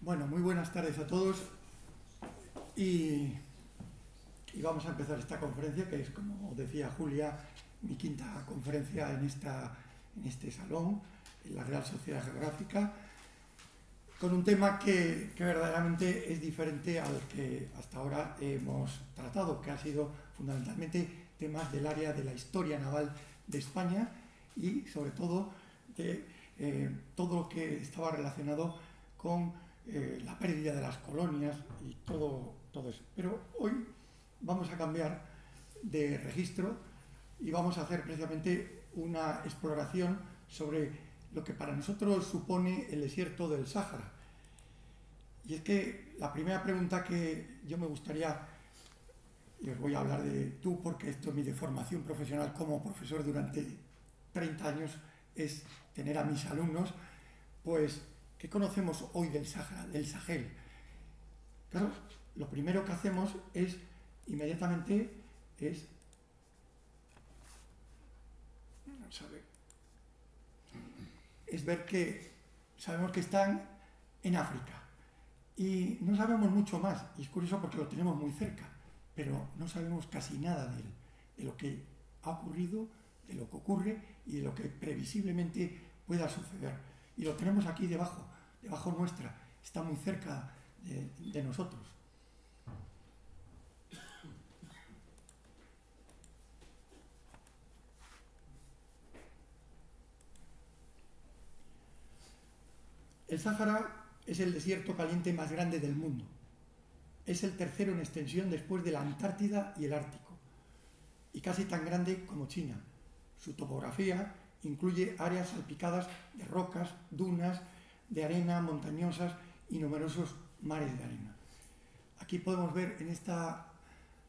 Bueno, muy buenas tardes a todos y vamos a empezar esta conferencia que es, como decía Julia, mi quinta conferencia en este salón, en la Real Sociedad Geográfica, con un tema que verdaderamente es diferente al que hasta ahora hemos tratado, que ha sido fundamentalmente temas del área de la historia naval de España y sobre todo de todo lo que estaba relacionado con la pérdida de las colonias y todo eso. Pero hoy vamos a cambiar de registro y vamos a hacer precisamente una exploración sobre lo que para nosotros supone el desierto del Sáhara. Y es que la primera pregunta que yo me gustaría, y os voy a hablar de tú porque esto es mi formación profesional como profesor durante 30 años, es tener a mis alumnos, pues, ¿qué conocemos hoy del Sáhara, del Sahel? Claro, lo primero que hacemos es, inmediatamente, es ver que sabemos que están en África. Y no sabemos mucho más, y es curioso porque lo tenemos muy cerca, pero no sabemos casi nada de él, de lo que ha ocurrido, de lo que ocurre y de lo que previsiblemente pueda suceder. Y lo tenemos aquí debajo nuestra, está muy cerca de nosotros. El Sáhara es el desierto caliente más grande del mundo. Es el tercero en extensión después de la Antártida y el Ártico, y casi tan grande como China. Su topografía incluye áreas salpicadas de rocas, dunas, de arena montañosas y numerosos mares de arena. Aquí podemos ver en esta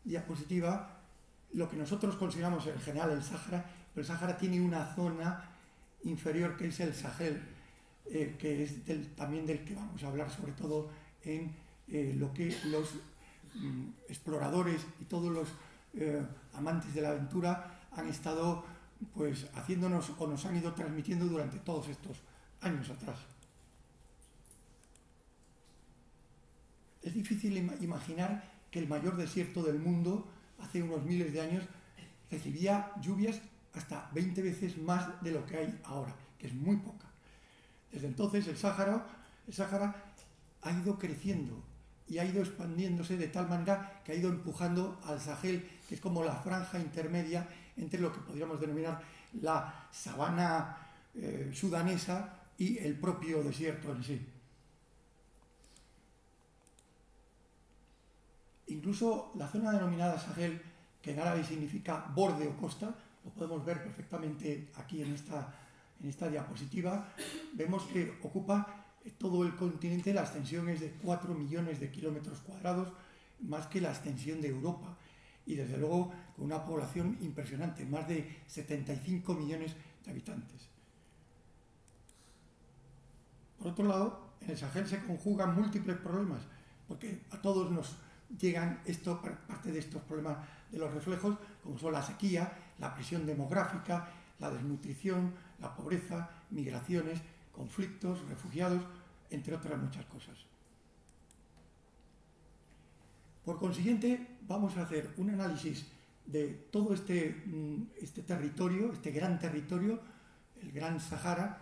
diapositiva lo que nosotros consideramos en general el Sáhara, pero el Sáhara tiene una zona inferior que es el Sahel, que es también del que vamos a hablar sobre todo en lo que los exploradores y todos los amantes de la aventura han estado pues haciéndonos o nos han ido transmitiendo durante todos estos años atrás. Es difícil imaginar que el mayor desierto del mundo hace unos miles de años recibía lluvias hasta 20 veces más de lo que hay ahora, que es muy poca. Desde entonces el Sáhara ha ido creciendo y ha ido expandiéndose de tal manera que ha ido empujando al Sahel, que es como la franja intermedia entre lo que podríamos denominar la sabana sudanesa y el propio desierto en sí. Incluso la zona denominada Sahel, que en árabe significa borde o costa, lo podemos ver perfectamente aquí en esta diapositiva. Vemos que ocupa todo el continente, la extensión es de 4 millones de kilómetros cuadrados, más que la extensión de Europa, y desde luego con una población impresionante, más de 75 millones de habitantes. Por otro lado, en el Sahel se conjugan múltiples problemas, porque a todos nos llegan parte de estos problemas de los reflejos, como son la sequía, la presión demográfica, la desnutrición, la pobreza, migraciones, conflictos, refugiados, entre otras muchas cosas. Por consiguiente, vamos a hacer un análisis de todo este territorio, este gran territorio, el Gran Sahara,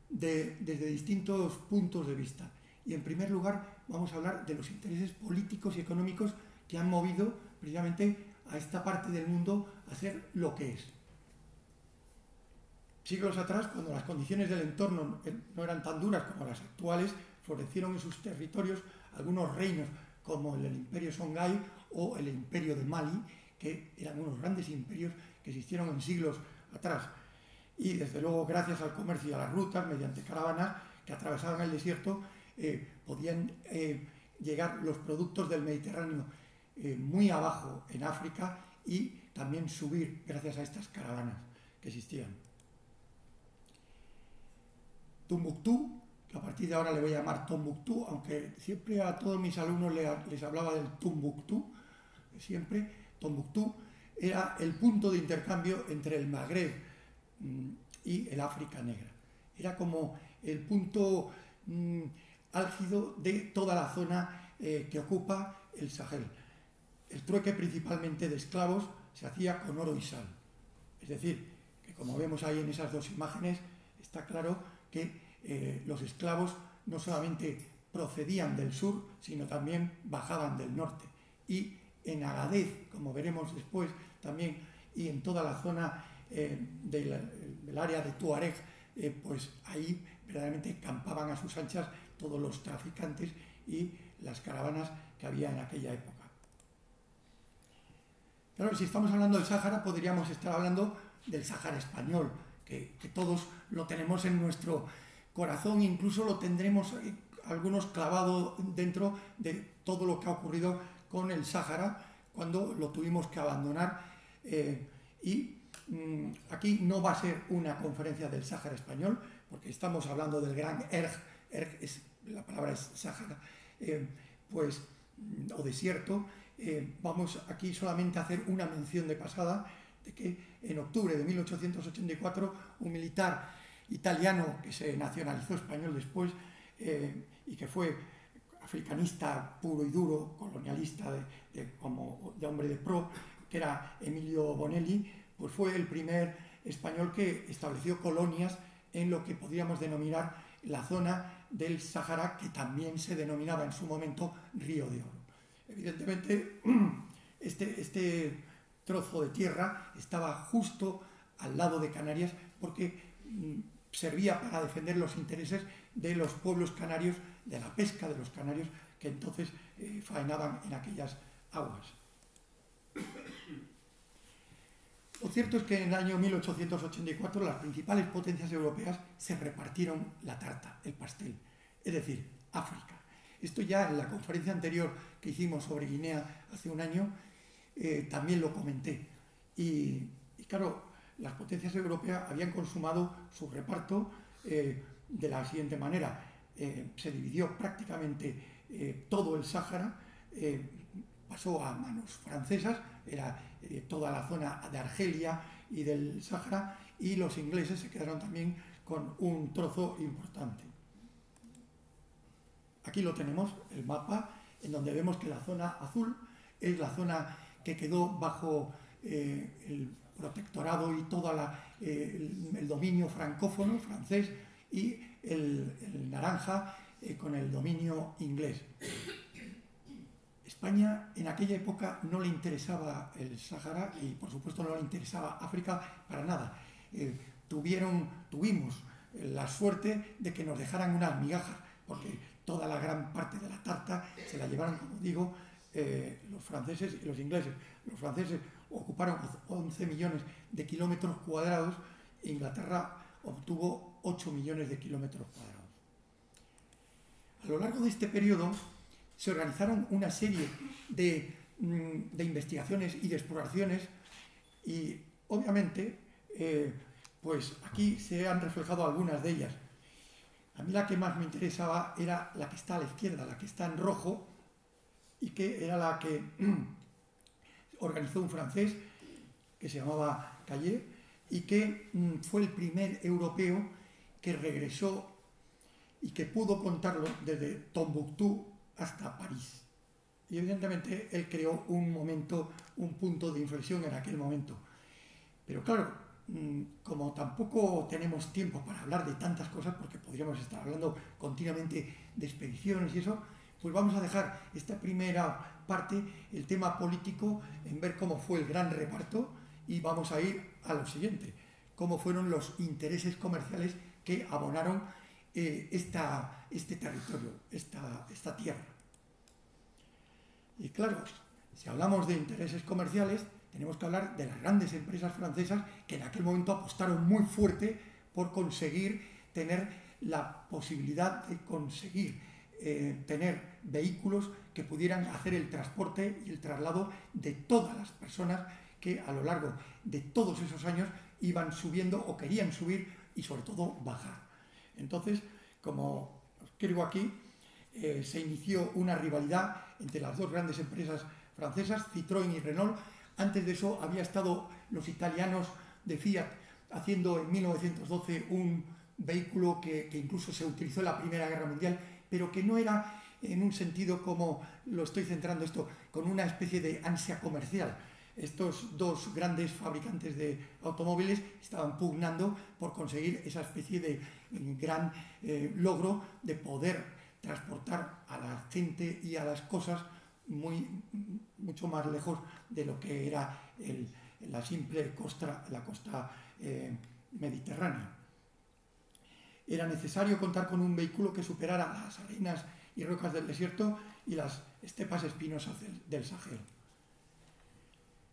desde distintos puntos de vista. Y en primer lugar vamos a hablar de los intereses políticos y económicos que han movido precisamente a esta parte del mundo a ser lo que es. Siglos atrás, cuando las condiciones del entorno no eran tan duras como las actuales, florecieron en sus territorios algunos reinos como el Imperio Songhai o el Imperio de Mali, que eran unos grandes imperios que existieron en siglos atrás. Y desde luego, gracias al comercio y a las rutas, mediante caravanas que atravesaban el desierto, podían llegar los productos del Mediterráneo muy abajo en África y también subir gracias a estas caravanas que existían. Tombuctú, que a partir de ahora le voy a llamar Tombuctú, aunque siempre a todos mis alumnos les hablaba del Tombuctú, siempre. Tombuctú era el punto de intercambio entre el Magreb y el África negra. Era como el punto álgido de toda la zona que ocupa el Sahel. El trueque principalmente de esclavos se hacía con oro y sal. Es decir, que como vemos ahí en esas dos imágenes, está claro que los esclavos no solamente procedían del sur, sino también bajaban del norte. Y en Agadez, como veremos después también, y en toda la zona del área de Tuareg, pues ahí verdaderamente campaban a sus anchas todos los traficantes y las caravanas que había en aquella época. Claro, si estamos hablando del Sáhara, podríamos estar hablando del Sáhara español, que todos lo tenemos en nuestro corazón, incluso lo tendremos algunos clavado dentro de todo lo que ha ocurrido con el Sáhara cuando lo tuvimos que abandonar. Aquí no va a ser una conferencia del Sáhara español, porque estamos hablando del gran la palabra es Sáhara, o desierto. Vamos aquí solamente a hacer una mención de pasada de que en octubre de 1884 un militar italiano que se nacionalizó español después y que fue africanista puro y duro, colonialista de hombre de pro, que era Emilio Bonelli, pues fue el primer español que estableció colonias en lo que podríamos denominar la zona del Sáhara, que también se denominaba en su momento Río de Oro. Evidentemente, este trozo de tierra estaba justo al lado de Canarias porque servía para defender los intereses de los pueblos canarios, de la pesca de los canarios que entonces faenaban en aquellas aguas. Lo cierto es que en el año 1884 las principales potencias europeas se repartieron la tarta, el pastel, es decir, África. Esto ya en la conferencia anterior que hicimos sobre Guinea hace un año también lo comenté. Y claro, las potencias europeas habían consumado su reparto de la siguiente manera. Se dividió prácticamente todo el Sáhara, pasó a manos francesas, era toda la zona de Argelia y del Sáhara, y los ingleses se quedaron también con un trozo importante. Aquí lo tenemos, el mapa, en donde vemos que la zona azul es la zona que quedó bajo el protectorado y todo el dominio francófono, francés, y el naranja con el dominio inglés. España en aquella época no le interesaba el Sáhara y por supuesto no le interesaba África para nada. Tuvimos la suerte de que nos dejaran unas migajas, porque toda la gran parte de la tarta se la llevaron, como digo, los franceses y los ingleses. Los franceses ocuparon 11 millones de kilómetros cuadrados e Inglaterra obtuvo 8 millones de kilómetros cuadrados. A lo largo de este periodo se organizaron una serie de investigaciones y de exploraciones y obviamente pues aquí se han reflejado algunas de ellas. A mí la que más me interesaba era la que está a la izquierda, la que está en rojo, y que era la que organizó un francés que se llamaba Caillé y que fue el primer europeo que regresó y que pudo contarlo desde Tombuctú hasta París. Y evidentemente él creó un punto de inflexión en aquel momento. Pero claro, como tampoco tenemos tiempo para hablar de tantas cosas, porque podríamos estar hablando continuamente de expediciones y eso, pues vamos a dejar esta primera parte, el tema político, en ver cómo fue el gran reparto y vamos a ir a lo siguiente, cómo fueron los intereses comerciales que abonaron este territorio, esta tierra. Y claro, si hablamos de intereses comerciales, tenemos que hablar de las grandes empresas francesas que en aquel momento apostaron muy fuerte por conseguir tener la posibilidad de conseguir tener vehículos que pudieran hacer el transporte y el traslado de todas las personas que a lo largo de todos esos años iban subiendo o querían subir y sobre todo bajar. Entonces, como escribo aquí, se inició una rivalidad entre las dos grandes empresas francesas, Citroën y Renault. Antes de eso había estado los italianos de Fiat haciendo en 1912 un vehículo que incluso se utilizó en la Primera Guerra Mundial, pero que no era en un sentido como lo estoy centrando esto, con una especie de ansia comercial. Estos dos grandes fabricantes de automóviles estaban pugnando por conseguir esa especie de gran logro de poder transportar a la gente y a las cosas mucho más lejos de lo que era la simple costa mediterránea. Era necesario contar con un vehículo que superara las arenas y rocas del desierto y las estepas espinosas del Sahel.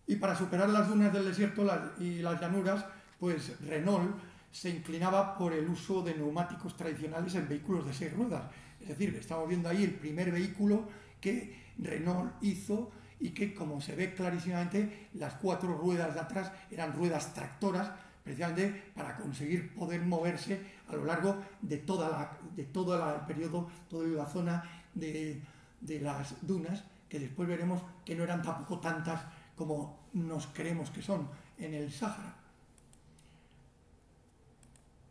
Y para superar las dunas del desierto y las llanuras, pues Renault se inclinaba por el uso de neumáticos tradicionales en vehículos de 6 ruedas. Es decir, estamos viendo ahí el primer vehículo que Renault hizo y que, como se ve clarísimamente, las 4 ruedas de atrás eran ruedas tractoras, precisamente para conseguir poder moverse a lo largo de todo el periodo, toda la zona de las dunas, que después veremos que no eran tampoco tantas como nos creemos que son en el Sáhara.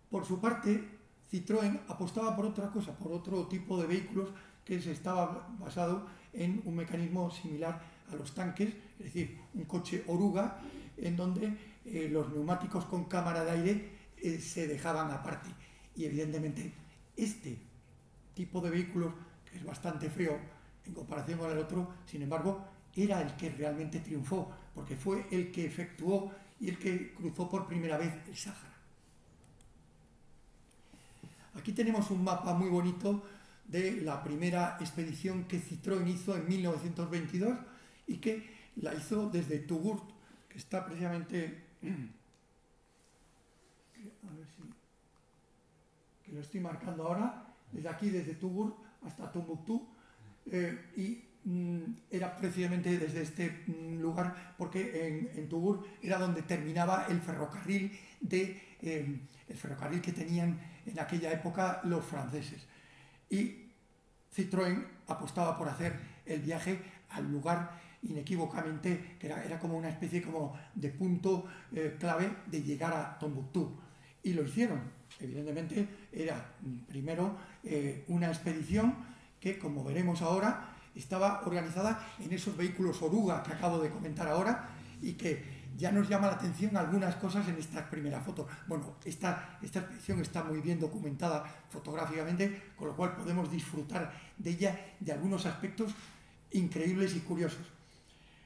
Por su parte, Citroën apostaba por otra cosa, por otro tipo de vehículos que se estaba basado en un mecanismo similar a los tanques, es decir, un coche oruga en donde los neumáticos con cámara de aire se dejaban aparte. Y evidentemente este tipo de vehículos, que es bastante feo en comparación con el otro, sin embargo, era el que realmente triunfó, porque fue el que efectuó y el que cruzó por primera vez el Sáhara. Aquí tenemos un mapa muy bonito de la primera expedición que Citroën hizo en 1922 y que la hizo desde Touggourt, que está precisamente, a ver si, que lo estoy marcando ahora, desde aquí, desde Touggourt hasta Tombuctú, y era precisamente desde este lugar, porque en Touggourt era donde terminaba el ferrocarril que tenían en aquella época los franceses. Y Citroën apostaba por hacer el viaje al lugar inequívocamente, que era como una especie como de punto clave de llegar a Tombuctú. Y lo hicieron. Evidentemente era primero una expedición que, como veremos ahora, estaba organizada en esos vehículos oruga que acabo de comentar ahora y que ya nos llama la atención algunas cosas en esta primera foto. Bueno, esta expedición está muy bien documentada fotográficamente, con lo cual podemos disfrutar de ella, de algunos aspectos increíbles y curiosos.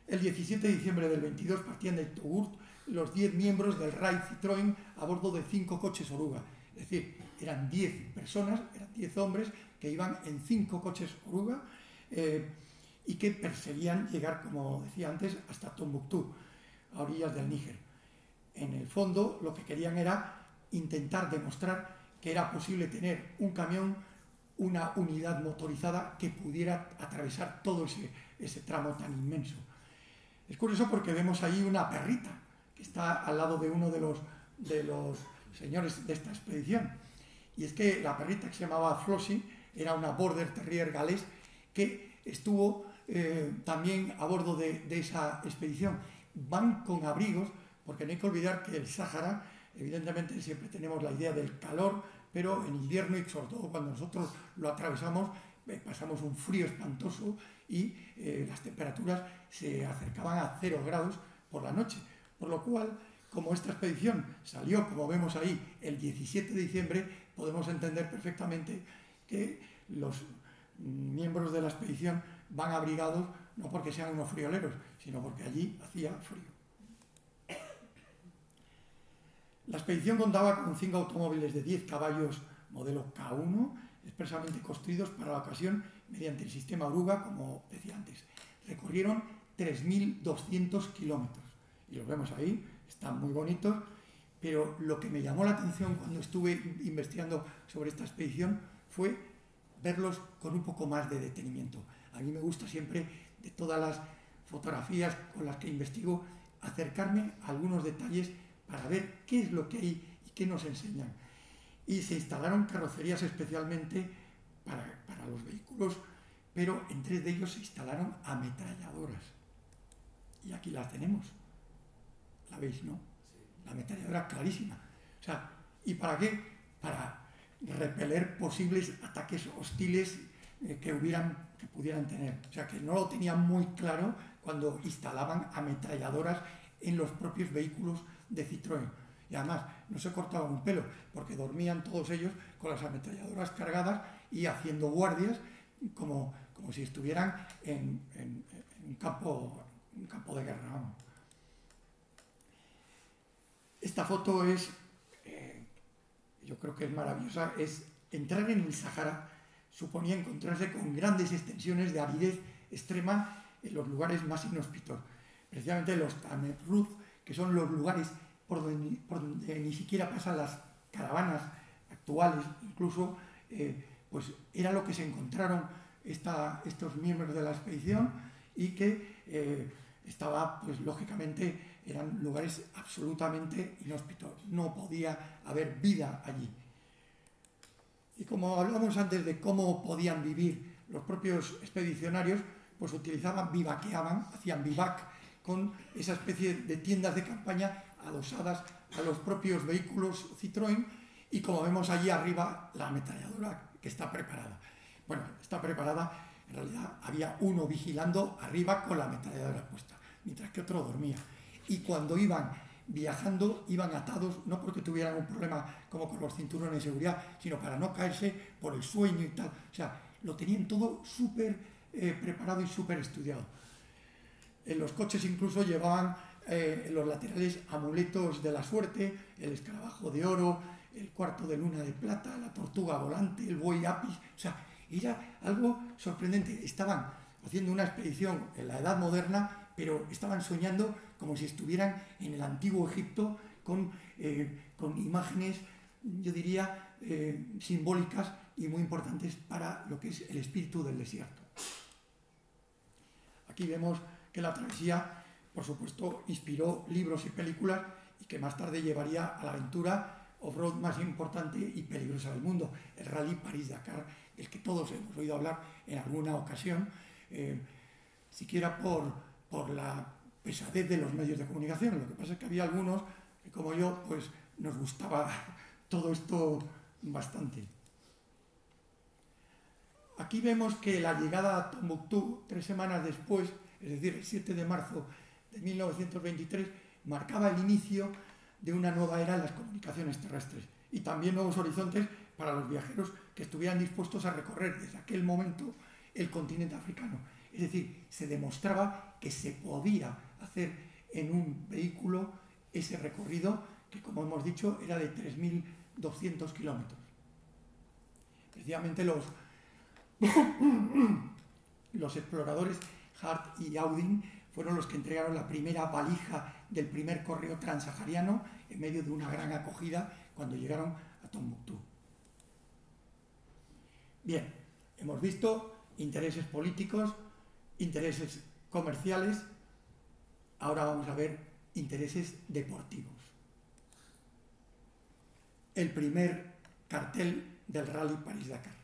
El 17 de diciembre del 22 partían de Touggourt los 10 miembros del RAI Citroën a bordo de 5 coches oruga. Es decir, eran 10 personas, eran 10 hombres que iban en 5 coches oruga y que perseguían llegar, como decía antes, hasta Tombuctú, a orillas del Níger. En el fondo, lo que querían era intentar demostrar que era posible tener un camión, una unidad motorizada que pudiera atravesar todo ese tramo tan inmenso. Es curioso porque vemos ahí una perrita que está al lado de uno de los señores de esta expedición. Y es que la perrita, que se llamaba Flossie, era una Border Terrier galés que estuvo también a bordo de esa expedición. Van con abrigos, porque no hay que olvidar que el Sáhara, evidentemente siempre tenemos la idea del calor, pero en invierno y sobre todo cuando nosotros lo atravesamos, pasamos un frío espantoso y las temperaturas se acercaban a 0 grados por la noche. Por lo cual, como esta expedición salió, como vemos ahí, el 17 de diciembre, podemos entender perfectamente que los miembros de la expedición van abrigados no porque sean unos frioleros, sino porque allí hacía frío. La expedición contaba con 5 automóviles de 10 caballos modelo K1, expresamente construidos para la ocasión mediante el sistema oruga, como decía antes. Recorrieron 3.200 kilómetros. Y los vemos ahí, están muy bonitos, pero lo que me llamó la atención cuando estuve investigando sobre esta expedición fue verlos con un poco más de detenimiento. A mí me gusta siempre, de todas las fotografías con las que investigo, acercarme a algunos detalles para ver qué es lo que hay y qué nos enseñan. Y se instalaron carrocerías especialmente para los vehículos, pero en 3 de ellos se instalaron ametralladoras. Y aquí las tenemos. ¿La veis, no? La ametralladora clarísima. O sea, ¿y para qué? Para repeler posibles ataques hostiles que pudieran tener. O sea, que no lo tenían muy claro cuando instalaban ametralladoras en los propios vehículos de Citroën. Y además no se cortaban un pelo, porque dormían todos ellos con las ametralladoras cargadas y haciendo guardias como si estuvieran en un campo de guerra. Vamos. Esta foto es, yo creo que es maravillosa, es entrar en el Sahara suponía encontrarse con grandes extensiones de aridez extrema en los lugares más inhóspitos. Precisamente los Tamerruz, que son los lugares por donde ni siquiera pasan las caravanas actuales, incluso, pues era lo que se encontraron estos miembros de la expedición y que estaba, pues lógicamente, eran lugares absolutamente inhóspitos. No podía haber vida allí. Y como hablamos antes de cómo podían vivir los propios expedicionarios, pues vivaqueaban, hacían vivac con esa especie de tiendas de campaña adosadas a los propios vehículos Citroën y como vemos allí arriba la ametralladora que está preparada. Bueno, está preparada, en realidad había uno vigilando arriba con la ametralladora puesta, mientras que otro dormía. Y cuando iban viajando, iban atados, no porque tuvieran un problema como con los cinturones de seguridad, sino para no caerse por el sueño y tal. O sea, lo tenían todo súper preparado y súper estudiado. En los coches incluso llevaban en los laterales amuletos de la suerte, el escarabajo de oro, el cuarto de luna de plata, la tortuga volante, el buey apis. O sea, era algo sorprendente. Estaban haciendo una expedición en la Edad Moderna, pero estaban soñando como si estuvieran en el antiguo Egipto con imágenes, yo diría, simbólicas y muy importantes para lo que es el espíritu del desierto. Aquí vemos que la travesía, por supuesto, inspiró libros y películas y que más tarde llevaría a la aventura off-road más importante y peligrosa del mundo, el Rally París-Dakar, del que todos hemos oído hablar en alguna ocasión, siquiera por la pesadez de los medios de comunicación. Lo que pasa es que había algunos que, como yo, pues nos gustaba todo esto bastante. Aquí vemos que la llegada a Tombuctú, 3 semanas después, es decir, el 7 de marzo de 1923, marcaba el inicio de una nueva era en las comunicaciones terrestres y también nuevos horizontes para los viajeros que estuvieran dispuestos a recorrer desde aquel momento el continente africano. Es decir, se demostraba que se podía hacer en un vehículo ese recorrido que, como hemos dicho, era de 3.200 kilómetros. Precisamente los exploradores Hart y Audin fueron los que entregaron la primera valija del primer correo transsahariano en medio de una gran acogida cuando llegaron a Tombuctú. Bien, hemos visto intereses políticos, intereses comerciales, ahora vamos a ver intereses deportivos. El primer cartel del Rally París-Dakar.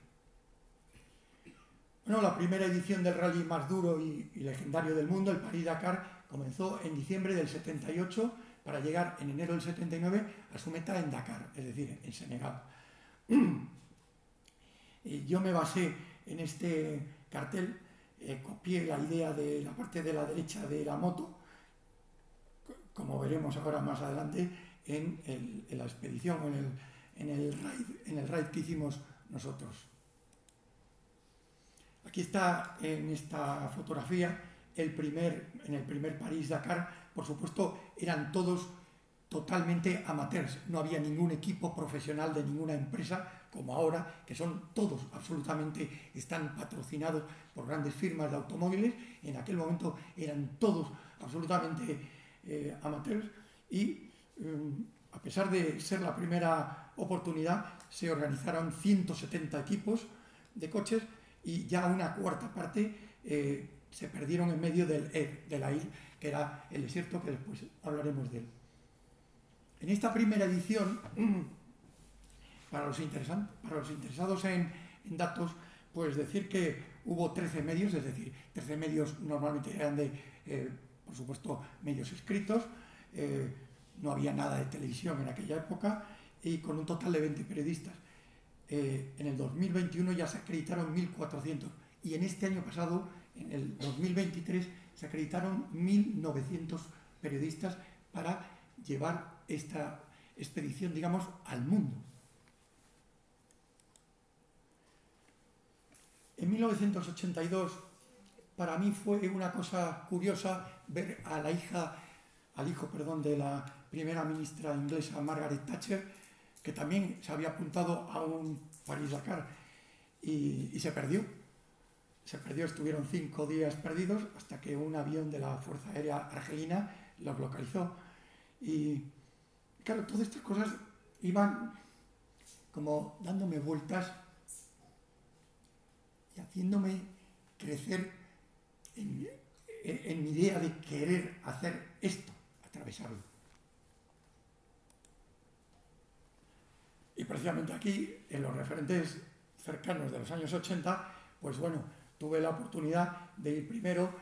Bueno, la primera edición del rally más duro y legendario del mundo, el París-Dakar, comenzó en diciembre del 78 para llegar en enero del 79 a su meta en Dakar, es decir, en Senegal. Yo me basé en este cartel, copié la idea de la parte de la derecha de la moto, como veremos ahora más adelante, en la expedición, en el raid que hicimos nosotros. Aquí está en esta fotografía en el primer París-Dakar. Por supuesto, eran todos totalmente amateurs. No había ningún equipo profesional de ninguna empresa, como ahora, que son todos absolutamente, están patrocinados por grandes firmas de automóviles. En aquel momento eran todos absolutamente amateurs y a pesar de ser la primera oportunidad, se organizaron 170 equipos de coches y ya una cuarta parte se perdieron en medio del Aïr, que era el desierto, que después hablaremos de él. En esta primera edición, para los interesados en datos, pues decir que hubo 13 medios, es decir, 13 medios normalmente eran por supuesto, medios escritos, no había nada de televisión en aquella época, y con un total de 20 periodistas. en el 2021 ya se acreditaron 1.400 y en este año pasado, en el 2023, se acreditaron 1.900 periodistas para llevar esta expedición, digamos, al mundo. En 1982, para mí fue una cosa curiosa ver a al hijo de la primera ministra inglesa Margaret Thatcher, que también se había apuntado a un París-Dakar y se perdió. Se perdió, estuvieron 5 días perdidos hasta que un avión de la Fuerza Aérea Argelina los localizó. Y claro, todas estas cosas iban como dándome vueltas y haciéndome crecer en mi idea de querer hacer esto, atravesarlo. Y precisamente aquí, en los referentes cercanos de los años 80, pues bueno, tuve la oportunidad de ir primero.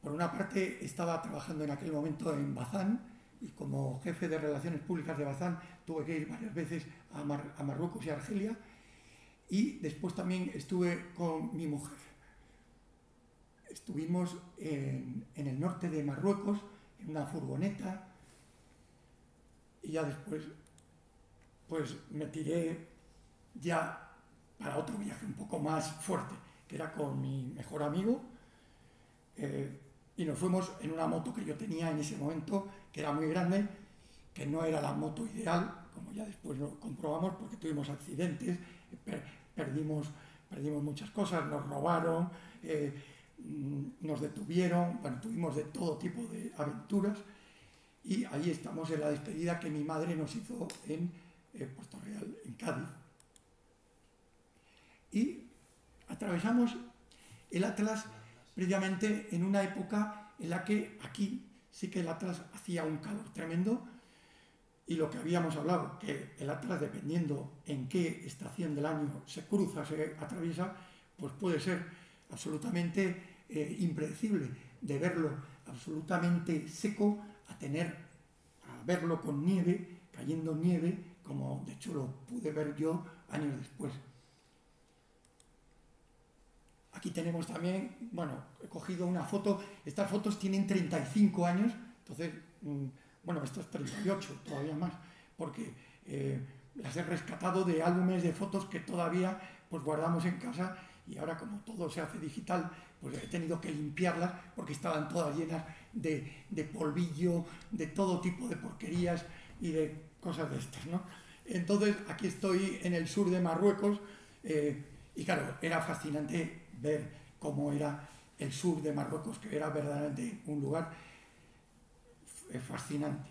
Por una parte, estaba trabajando en aquel momento en Bazán y como jefe de Relaciones Públicas de Bazán tuve que ir varias veces a Marruecos y Argelia. Y después también estuve con mi mujer. Estuvimos en el norte de Marruecos, en una furgoneta, y ya después pues me tiré ya para otro viaje un poco más fuerte, que era con mi mejor amigo, y nos fuimos en una moto que yo tenía en ese momento, que era muy grande, que no era la moto ideal, como ya después lo comprobamos, porque tuvimos accidentes, perdimos muchas cosas, nos robaron, nos detuvieron, bueno, tuvimos de todo tipo de aventuras y ahí estamos en la despedida que mi madre nos hizo en Puerto Real, en Cádiz. Y atravesamos el Atlas previamente en una época en la que aquí sí que el Atlas hacía un calor tremendo. Y lo que habíamos hablado, que el Atlas, dependiendo en qué estación del año se cruza, se atraviesa, pues puede ser absolutamente impredecible, de verlo absolutamente seco a verlo con nieve, cayendo nieve, como de hecho lo pude ver yo años después. Aquí tenemos también, bueno, he cogido una foto, estas fotos tienen 35 años, entonces... bueno, esto es 38, todavía más, porque las he rescatado de álbumes de fotos que todavía pues guardamos en casa y ahora como todo se hace digital, pues he tenido que limpiarlas porque estaban todas llenas de polvillo, de todo tipo de porquerías y de cosas de estas, ¿no? Entonces aquí estoy en el sur de Marruecos y claro, era fascinante ver cómo era el sur de Marruecos, que era verdaderamente un lugar fascinante.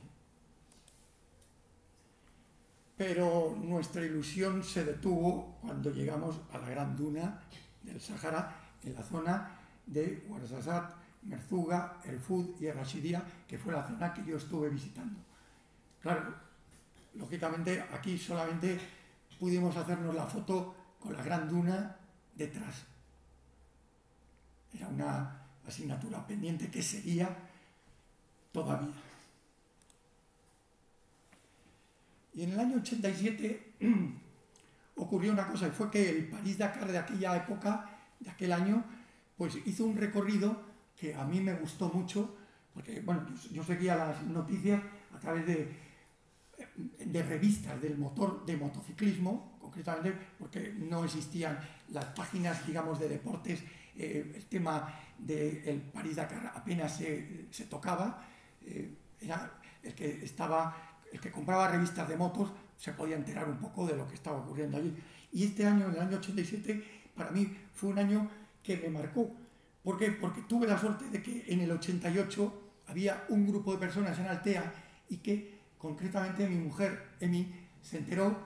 Pero nuestra ilusión se detuvo cuando llegamos a la gran duna del Sáhara, en la zona de Ouarzazate, Merzuga, El Fud y El Rashidía, que fue la zona que yo estuve visitando. Claro, lógicamente aquí solamente pudimos hacernos la foto con la gran duna detrás. Era una asignatura pendiente que seguía todavía. Y en el año 87 ocurrió una cosa, y fue que el París-Dakar de aquella época, de aquel año, pues hizo un recorrido que a mí me gustó mucho, porque bueno, yo seguía las noticias a través de revistas del motor de motociclismo, concretamente porque no existían las páginas, digamos, de deportes, el tema del París-Dakar apenas se tocaba, era el que compraba revistas de motos se podía enterar un poco de lo que estaba ocurriendo allí. Y este año, en el año 87, para mí fue un año que me marcó. ¿Por qué? Porque tuve la suerte de que en el 88 había un grupo de personas en Altea y que concretamente mi mujer, Emi, se enteró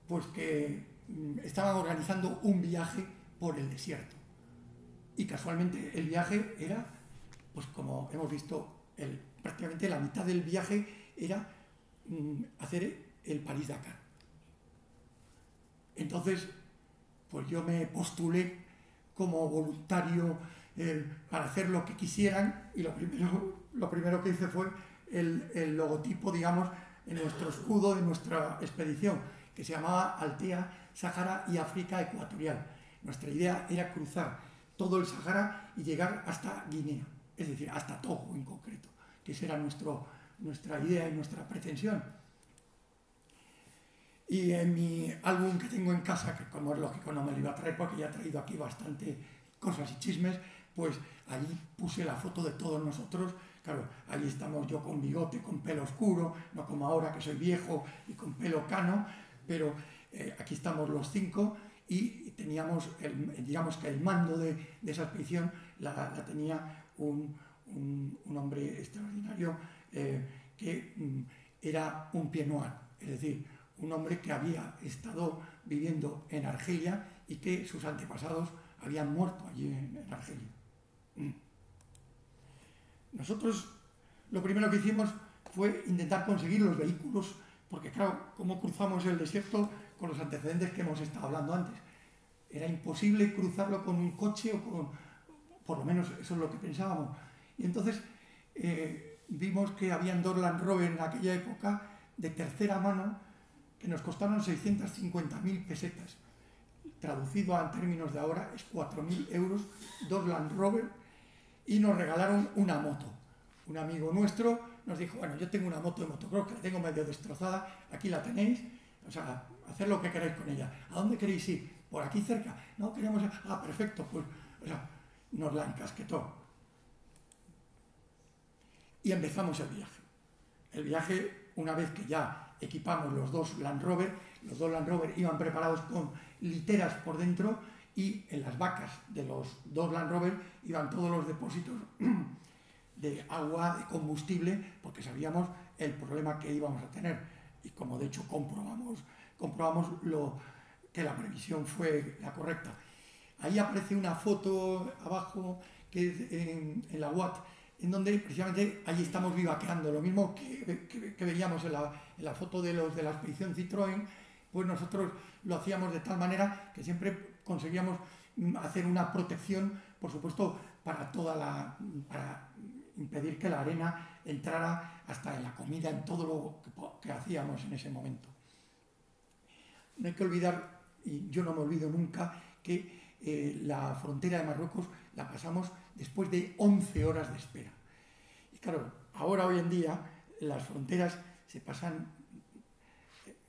pues que estaban organizando un viaje por el desierto. Y casualmente el viaje era, pues como hemos visto, prácticamente la mitad del viaje era hacer el París-Dakar. Entonces, pues yo me postulé como voluntario para hacer lo que quisieran y lo primero que hice fue el logotipo, digamos, en nuestro escudo de nuestra expedición, que se llamaba Altea, Sáhara y África Ecuatorial. Nuestra idea era cruzar todo el Sáhara y llegar hasta Guinea, es decir, hasta Togo en concreto, que esa era nuestra idea y nuestra pretensión. Y en mi álbum que tengo en casa, que como es lógico no me lo iba a traer porque ya he traído aquí bastante cosas y chismes, pues allí puse la foto de todos nosotros. Claro, allí estamos yo con bigote, con pelo oscuro, no como ahora que soy viejo y con pelo cano, pero aquí estamos los 5 y teníamos, digamos que el mando de esa expedición la tenía un hombre extraordinario que era un pied noir, es decir, un hombre que había estado viviendo en Argelia y que sus antepasados habían muerto allí en Argelia. Nosotros lo primero que hicimos fue intentar conseguir los vehículos, porque claro, ¿cómo cruzamos el desierto con los antecedentes que hemos estado hablando antes? Era imposible cruzarlo con un coche o con... por lo menos eso es lo que pensábamos. Y entonces vimos que habían 2 Land Rover en aquella época de tercera mano que nos costaron 650.000 pesetas. Traducido a términos de ahora es 4.000 euros, 2 Land Rover, y nos regalaron una moto. Un amigo nuestro nos dijo, bueno, yo tengo una moto de motocross que la tengo medio destrozada, aquí la tenéis, o sea, haced lo que queráis con ella. ¿A dónde queréis ir? Por aquí cerca. No, queremos... Ah, perfecto, pues, o sea, nos la encasquetó. Y empezamos el viaje. El viaje, una vez que ya equipamos los 2 Land Rover iban preparados con literas por dentro y en las vacas de los 2 Land Rover iban todos los depósitos de agua, de combustible, porque sabíamos el problema que íbamos a tener. Y como de hecho comprobamos que la previsión fue la correcta. Ahí aparece una foto abajo que es en la UAT, en donde precisamente allí estamos vivaqueando, lo mismo que veíamos en la foto de los de la expedición Citroën, pues nosotros lo hacíamos de tal manera que siempre conseguíamos hacer una protección, por supuesto, para impedir que la arena entrara hasta en la comida, en todo lo que hacíamos en ese momento. No hay que olvidar, y yo no me olvido nunca, que la frontera de Marruecos la pasamos después de 11 horas de espera. Y claro, ahora hoy en día las fronteras se pasan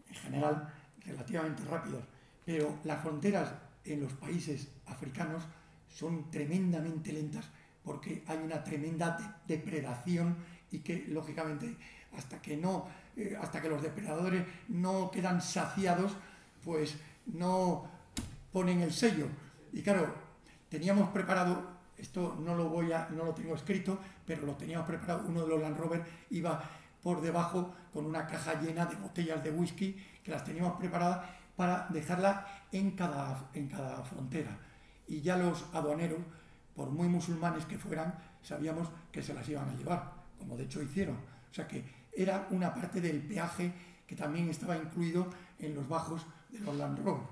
en general relativamente rápidas, pero las fronteras en los países africanos son tremendamente lentas porque hay una tremenda depredación y que lógicamente hasta que los depredadores no quedan saciados, pues no ponen el sello. Y claro, teníamos preparado, esto no lo tengo escrito, pero lo teníamos preparado, uno de los Land Rover iba por debajo con una caja llena de botellas de whisky que las teníamos preparadas para dejarla en cada frontera. Y ya los aduaneros, por muy musulmanes que fueran, sabíamos que se las iban a llevar, como de hecho hicieron. O sea que era una parte del peaje que también estaba incluido en los bajos de los Land Rover.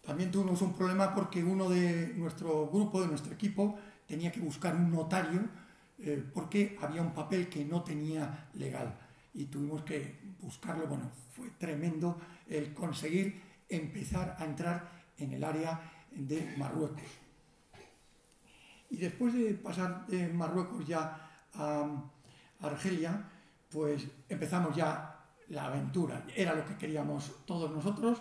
También tuvimos un problema porque uno de nuestro grupo, de nuestro equipo, tenía que buscar un notario porque había un papel que no tenía legal y tuvimos que buscarlo. Bueno, fue tremendo el conseguir empezar a entrar en el área de Marruecos. Y después de pasar de Marruecos ya a Argelia, pues empezamos ya la aventura. Era lo que queríamos todos nosotros.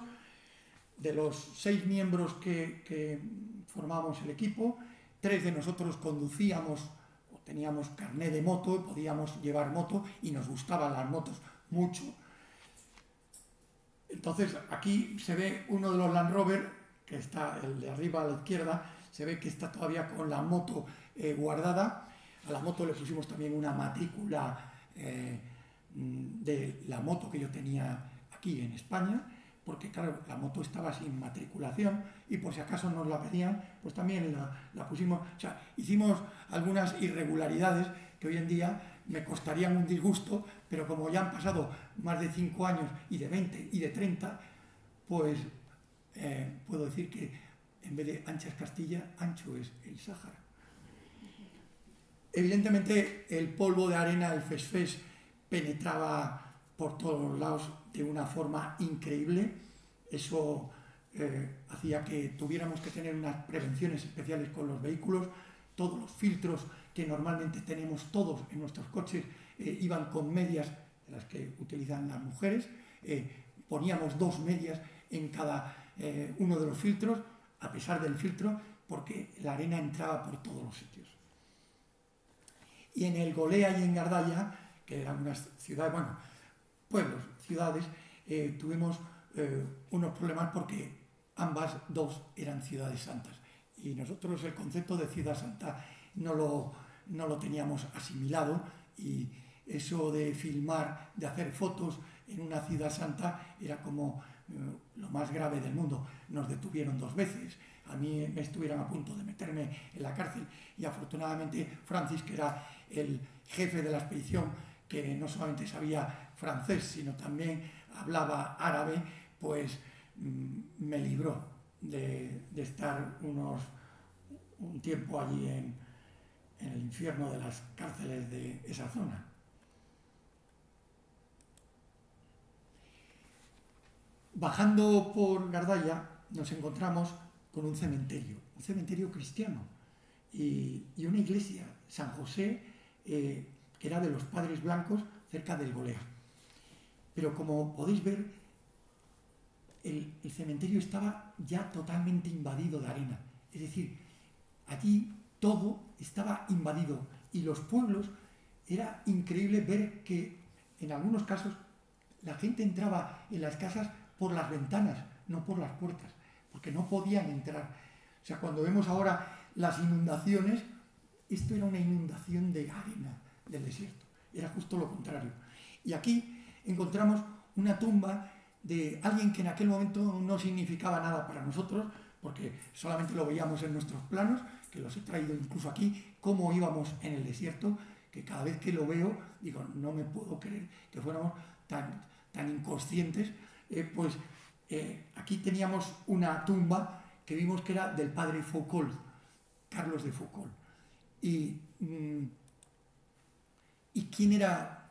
De los 6 miembros que formábamos el equipo, 3 de nosotros conducíamos o teníamos carné de moto, podíamos llevar moto y nos gustaban las motos mucho. Entonces aquí se ve uno de los Land Rover, que está el de arriba a la izquierda, se ve que está todavía con la moto guardada. A la moto le pusimos también una matrícula de la moto que yo tenía aquí en España, porque claro, la moto estaba sin matriculación y por si acaso nos la pedían, pues también la pusimos. O sea, hicimos algunas irregularidades que hoy en día me costarían un disgusto, pero como ya han pasado más de 5 años y de 20 y de 30, pues puedo decir que en vez de ancha es Castilla, ancho es el Sáhara. Evidentemente el polvo de arena, el fes penetraba por todos lados de una forma increíble. Eso hacía que tuviéramos que tener unas prevenciones especiales con los vehículos. Todos los filtros que normalmente tenemos todos en nuestros coches iban con medias, las que utilizan las mujeres. Poníamos 2 medias en cada uno de los filtros, a pesar del filtro, porque la arena entraba por todos los sitios. Y en el Golea y en Gardalla, que eran unas ciudades, bueno, pueblos, ciudades, tuvimos unos problemas porque ambas dos eran ciudades santas. Y nosotros el concepto de ciudad santa no lo teníamos asimilado, y eso de filmar, de hacer fotos en una ciudad santa era como lo más grave del mundo. Nos detuvieron 2 veces, a mí me estuvieron a punto de meterme en la cárcel, y afortunadamente Francis, que era el jefe de la expedición, que no solamente sabía francés, sino también hablaba árabe, pues me libró de estar un tiempo allí en el infierno de las cárceles de esa zona. Bajando por Gardalla nos encontramos con un cementerio cristiano, y una iglesia, San José, que era de los Padres Blancos, cerca del Golea. Pero como podéis ver, el cementerio estaba ya totalmente invadido de arena. Es decir, allí todo estaba invadido, y los pueblos, era increíble ver que en algunos casos la gente entraba en las casas por las ventanas, no por las puertas, porque no podían entrar. O sea, cuando vemos ahora las inundaciones, esto era una inundación de arena del desierto, era justo lo contrario. Y aquí encontramos una tumba de alguien que en aquel momento no significaba nada para nosotros, porque solamente lo veíamos en nuestros planos, que los he traído incluso aquí, cómo íbamos en el desierto, que cada vez que lo veo digo, no me puedo creer que fuéramos tan inconscientes. Aquí teníamos una tumba que vimos que era del padre Foucault, Carlos de Foucault. ¿Y quién era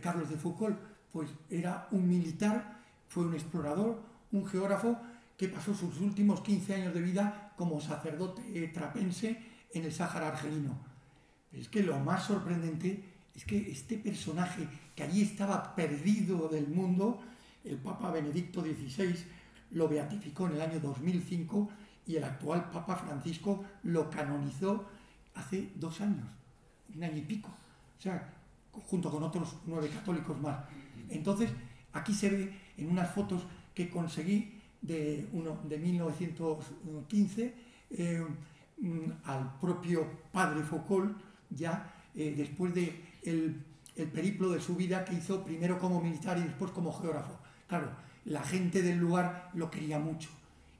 Carlos de Foucault? Pues era un militar, fue un explorador, un geógrafo, que pasó sus últimos 15 años de vida como sacerdote trapense en el Sáhara argelino. Pero es que lo más sorprendente es que este personaje, que allí estaba perdido del mundo, el Papa Benedicto XVI lo beatificó en el año 2005, y el actual Papa Francisco lo canonizó hace 2 años, 1 año y pico, o sea, junto con otros 9 católicos más. Entonces, aquí se ve en unas fotos que conseguí de 1915, al propio padre Foucault, ya después de el periplo de su vida que hizo primero como militar y después como geógrafo. Claro, la gente del lugar lo quería mucho,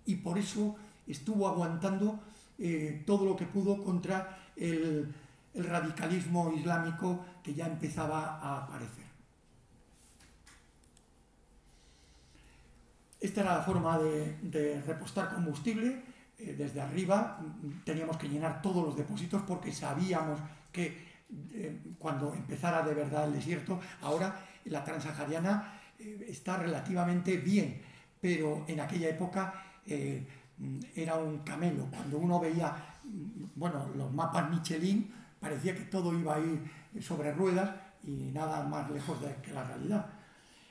y por eso estuvo aguantando todo lo que pudo contra el radicalismo islámico que ya empezaba a aparecer. Esta era la forma de repostar combustible. Desde arriba teníamos que llenar todos los depósitos, porque sabíamos que cuando empezara de verdad el desierto, ahora la Transahariana está relativamente bien, pero en aquella época era un camelo. Cuando uno veía los mapas Michelin, parecía que todo iba a ir sobre ruedas, y nada más lejos que la realidad.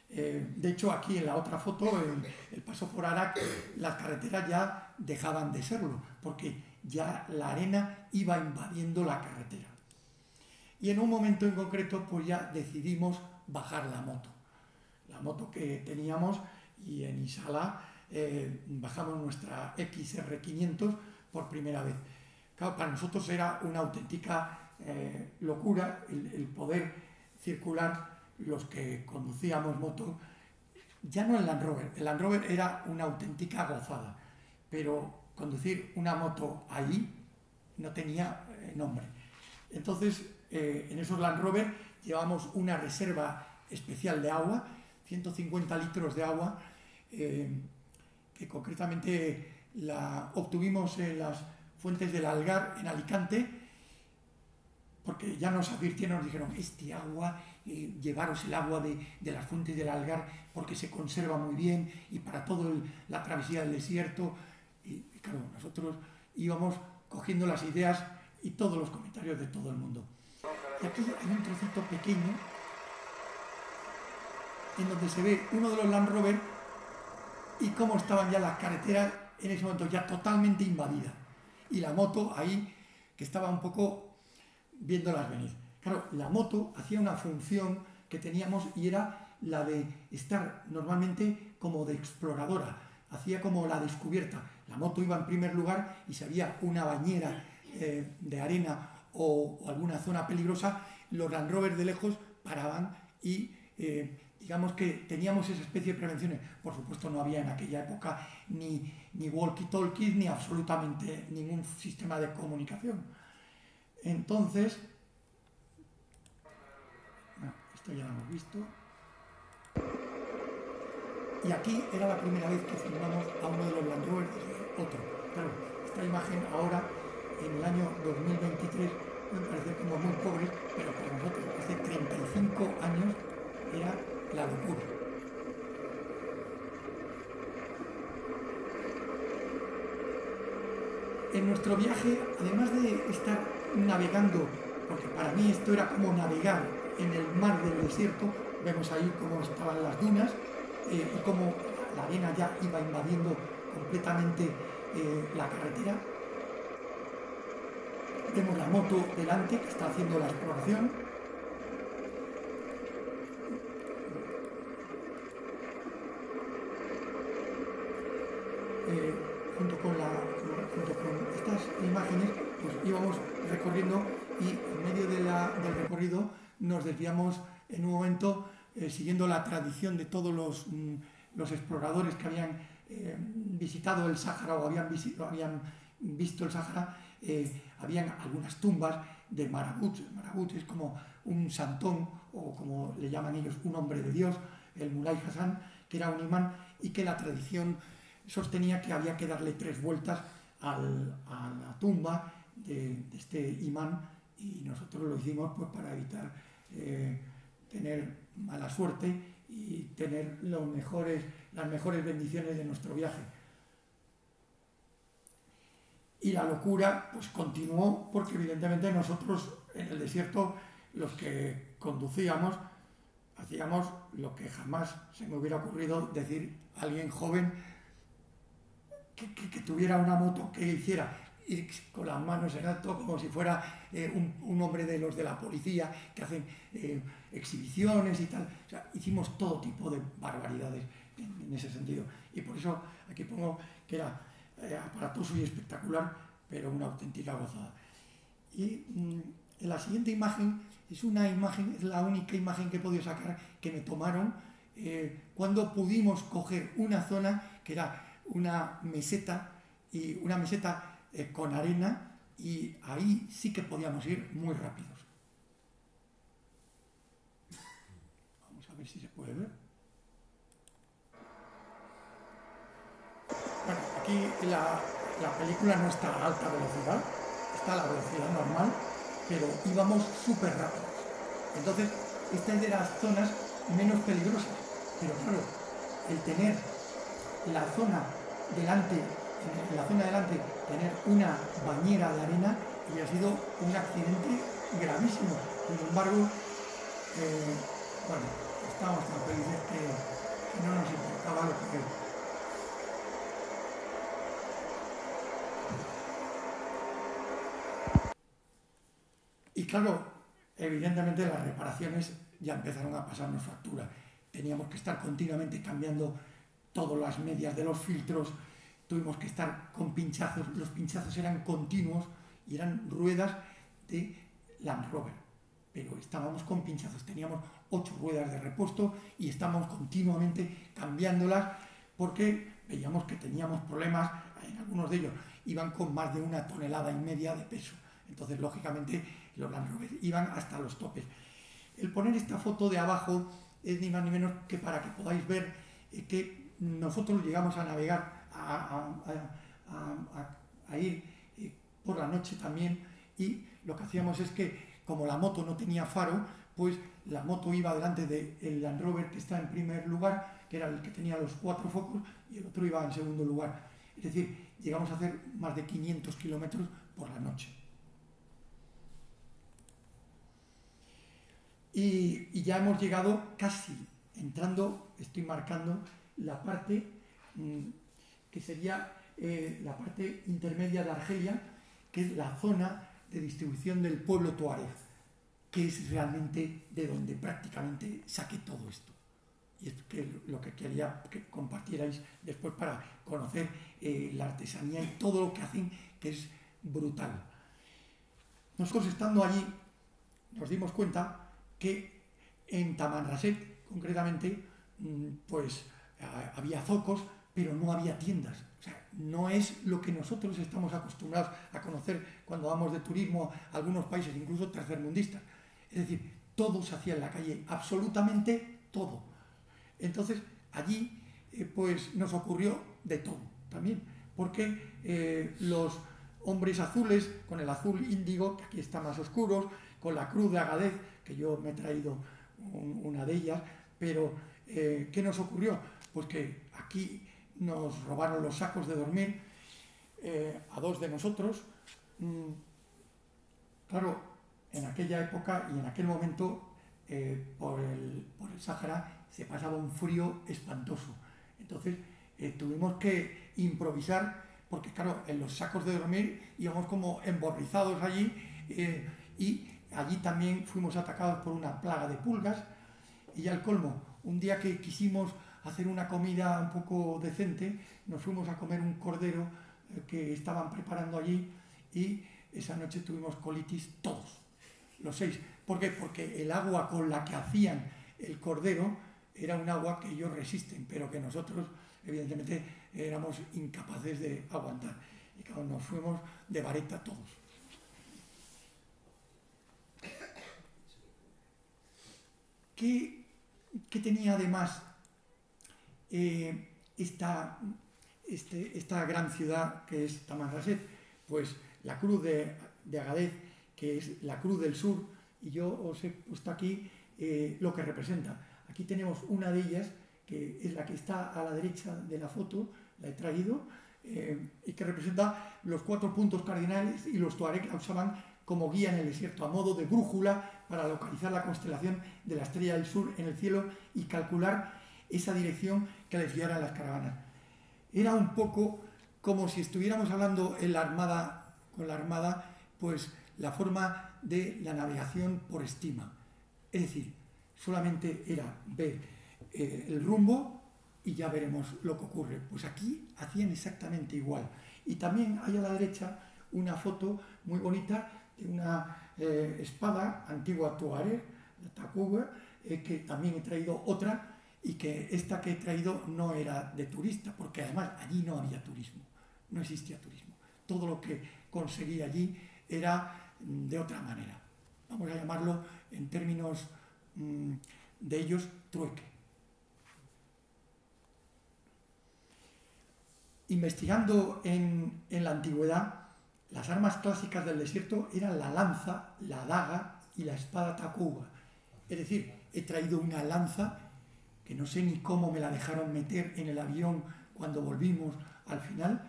De hecho, aquí en la otra foto, en el paso por Arak, las carreteras ya dejaban de serlo, porque ya la arena iba invadiendo la carretera. Y en un momento en concreto, pues ya decidimos bajar la moto que teníamos, y en Isala bajamos nuestra XR500 por primera vez. Claro, para nosotros era una auténtica locura el poder circular, los que conducíamos moto, ya no el Land Rover. El Land Rover era una auténtica gozada, pero conducir una moto ahí no tenía nombre. Entonces, en esos Land Rover llevamos una reserva especial de agua, 150 litros de agua, que concretamente la obtuvimos en las fuentes del Algar, en Alicante, porque ya nos advirtieron, nos dijeron, este agua, llevaros el agua de las fuentes del Algar porque se conserva muy bien y para toda la travesía del desierto. Y claro, nosotros íbamos cogiendo las ideas y todos los comentarios de todo el mundo. Y aquí hay un trocito pequeño en donde se ve uno de los Land Rover y cómo estaban ya las carreteras en ese momento ya totalmente invadidas. Y la moto ahí, que estaba un poco viéndolas venir. Claro, la moto hacía una función que teníamos y era la de estar normalmente como de exploradora, hacía como la descubierta. La moto iba en primer lugar y si había una bañera de arena o alguna zona peligrosa, los Land Rover de lejos paraban y digamos que teníamos esa especie de prevenciones. Por supuesto no había en aquella época ni walkie-talkies ni absolutamente ningún sistema de comunicación. Entonces, bueno, esto ya lo hemos visto. Y aquí era la primera vez que filmamos a uno de los Land Rover desde otro. Claro, esta imagen ahora, en el año 2023, me parece como muy pobre, pero para nosotros hace 35 años era la locura. En nuestro viaje, además de estar navegando, porque para mí esto era como navegar en el mar del desierto, vemos ahí cómo estaban las dunas y cómo la arena ya iba invadiendo completamente la carretera. Vemos la moto delante que está haciendo la exploración. Junto con estas imágenes, pues íbamos recorriendo y en medio del recorrido nos desviamos en un momento, siguiendo la tradición de todos los exploradores que habían visitado el Sáhara o habían visto el Sáhara, habían algunas tumbas de Marabout. Marabout es como un santón, o como le llaman ellos, un hombre de Dios, el Mulay Hassan, que era un imán y que la tradición sostenía que había que darle 3 vueltas a la tumba de este imán, y nosotros lo hicimos pues para evitar tener mala suerte y tener las mejores bendiciones de nuestro viaje. Y la locura pues continuó, porque evidentemente nosotros en el desierto, los que conducíamos, hacíamos lo que jamás se me hubiera ocurrido decir a alguien joven que tuviera una moto, que hiciera ir con las manos en alto como si fuera un hombre de los de la policía que hacen exhibiciones y tal. O sea, hicimos todo tipo de barbaridades en ese sentido. Y por eso aquí pongo que era aparatoso y espectacular, pero una auténtica gozada. Y en la siguiente imagen es la única imagen que he podido sacar que me tomaron cuando pudimos coger una zona que era una meseta con arena, y ahí sí que podíamos ir muy rápidos. Vamos a ver si se puede ver. Bueno, aquí la película no está a alta velocidad, está a la velocidad normal, pero íbamos súper rápidos. Entonces, esta es de las zonas menos peligrosas, pero claro, el tener la zona delante, tener una bañera de arena, y ha sido un accidente gravísimo. Sin embargo, bueno, estábamos tan felices que no nos importaba lo que... Y claro, evidentemente las reparaciones ya empezaron a pasarnos factura. Teníamos que estar continuamente cambiando todas las medias de los filtros, tuvimos que estar con pinchazos, los pinchazos eran continuos y eran ruedas de Land Rover, pero estábamos con pinchazos, teníamos 8 ruedas de repuesto y estábamos continuamente cambiándolas porque veíamos que teníamos problemas. En algunos de ellos iban con más de 1,5 toneladas de peso, entonces lógicamente los Land Rover iban hasta los topes. El poner esta foto de abajo es ni más ni menos que para que podáis ver que nosotros llegamos a navegar, a ir por la noche también, y lo que hacíamos es que como la moto no tenía faro, pues la moto iba delante del Land Rover que está en primer lugar, que era el que tenía los 4 focos, y el otro iba en segundo lugar. Es decir, llegamos a hacer más de 500 kilómetros por la noche. Y ya hemos llegado casi, entrando, estoy marcando la parte que sería la parte intermedia de Argelia, que es la zona de distribución del pueblo tuareg, que es realmente de donde prácticamente saqué todo esto. Y es lo que quería que compartierais después para conocer la artesanía y todo lo que hacen, que es brutal. Nosotros estando allí nos dimos cuenta que en Tamanrasset, concretamente, pues había zocos, pero no había tiendas. O sea, no es lo que nosotros estamos acostumbrados a conocer cuando vamos de turismo a algunos países, incluso tercermundistas. Es decir, todo se hacía en la calle, absolutamente todo. Entonces, allí, pues nos ocurrió de todo también, porque los hombres azules, con el azul índigo, que aquí está más oscuros, con la cruz de Agadez, que yo me he traído una de ellas, pero ¿qué nos ocurrió? Pues que aquí nos robaron los sacos de dormir a 2 de nosotros. Claro, en aquella época y en aquel momento por el Sáhara se pasaba un frío espantoso. Entonces tuvimos que improvisar, porque claro, en los sacos de dormir íbamos como emborrizados allí y allí también fuimos atacados por una plaga de pulgas. Y ya al colmo, un día que quisimos hacer una comida un poco decente, nos fuimos a comer un cordero que estaban preparando allí y esa noche tuvimos colitis todos, los 6. ¿Por qué? Porque el agua con la que hacían el cordero era un agua que ellos resisten, pero que nosotros evidentemente éramos incapaces de aguantar. Y claro, nos fuimos de vareta todos. ¿Qué tenía además esta gran ciudad que es Tamanrasset? Pues la cruz de Agadez, que es la cruz del sur, y yo os he puesto aquí lo que representa. Aquí tenemos una de ellas, que es la que está a la derecha de la foto, la he traído, y que representa los 4 puntos cardinales, y los tuareg la usaban como guía en el desierto, a modo de brújula para localizar la constelación de la estrella del sur en el cielo y calcular esa dirección que les guiara a las caravanas. Era un poco como si estuviéramos hablando en la armada, con la armada, pues la forma de la navegación por estima. Es decir, solamente era ver el rumbo y ya veremos lo que ocurre. Pues aquí hacían exactamente igual. Y también hay a la derecha una foto muy bonita de una espada antigua tuareg, la takuga, que también he traído otra, y que esta que he traído no era de turista, porque además allí no había turismo, no existía turismo. Todo lo que conseguí allí era de otra manera. Vamos a llamarlo en términos de ellos trueque. Investigando en la antigüedad, las armas clásicas del desierto eran la lanza, la daga y la espada takuga. Es decir, he traído una lanza que no sé ni cómo me la dejaron meter en el avión cuando volvimos al final,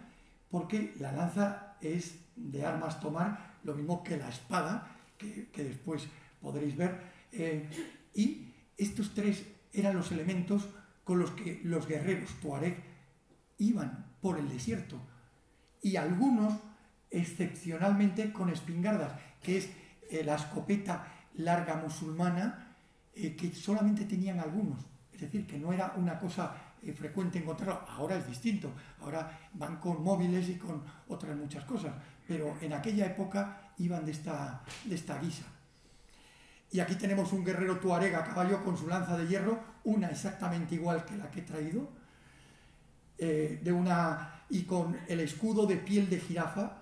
porque la lanza es de armas tomar, lo mismo que la espada, que después podréis ver, y estos 3 eran los elementos con los que los guerreros tuareg iban por el desierto, y algunos excepcionalmente con espingardas, que es la escopeta larga musulmana, que solamente tenían algunos. Es decir, que no era una cosa frecuente encontrarlo. Ahora es distinto, ahora van con móviles y con otras muchas cosas, pero en aquella época iban de esta guisa. Y aquí tenemos un guerrero tuareg a caballo con su lanza de hierro, una exactamente igual que la que he traído, y con el escudo de piel de jirafa,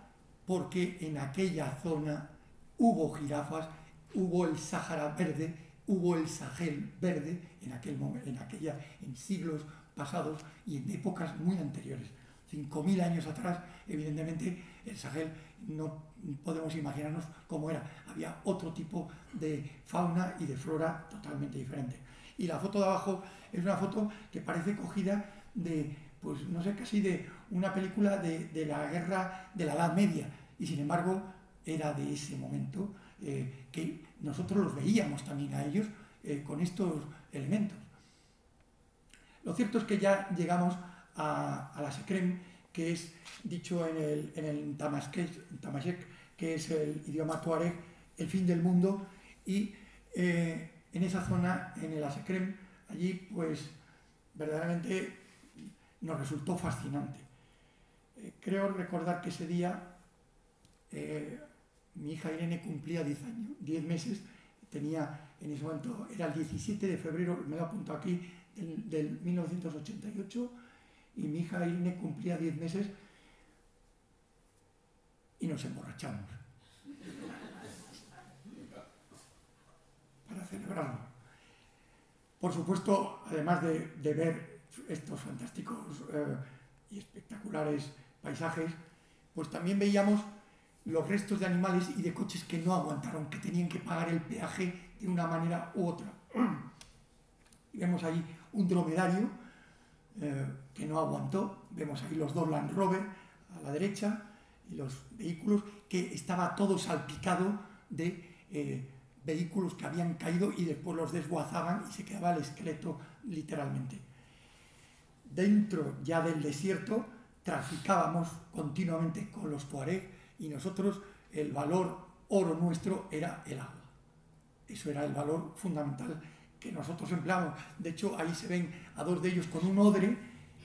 porque en aquella zona hubo jirafas, hubo el Sáhara verde, hubo el Sahel verde en siglos pasados y en épocas muy anteriores. 5.000 años atrás, evidentemente, el Sahel no podemos imaginarnos cómo era. Había otro tipo de fauna y de flora totalmente diferente. Y la foto de abajo es una foto que parece cogida de, pues no sé, casi de una película de la guerra de la Edad Media. Y sin embargo, era de ese momento que nosotros los veíamos también a ellos con estos elementos. Lo cierto es que ya llegamos a la Secrem, que es dicho en el Tamashek, que es el idioma tuareg, el fin del mundo, y en esa zona, en el Secrem, allí pues verdaderamente nos resultó fascinante. Creo recordar que ese día mi hija Irene cumplía 10 años, 10 meses, tenía en ese momento, era el 17 de febrero, me lo apunto aquí, del 1988, y mi hija Irene cumplía 10 meses y nos emborrachamos para celebrarlo. Por supuesto, además de ver estos fantásticos y espectaculares paisajes, pues también veíamos los restos de animales y de coches que no aguantaron, que tenían que pagar el peaje de una manera u otra. Y vemos ahí un dromedario que no aguantó, vemos ahí los dos Land Rover a la derecha y los vehículos, que estaba todo salpicado de vehículos que habían caído y después los desguazaban y se quedaba el esqueleto literalmente. Dentro ya del desierto traficábamos continuamente con los tuareg y nosotros el valor oro nuestro era el agua. Eso era el valor fundamental que nosotros empleamos. De hecho, ahí se ven a dos de ellos con un odre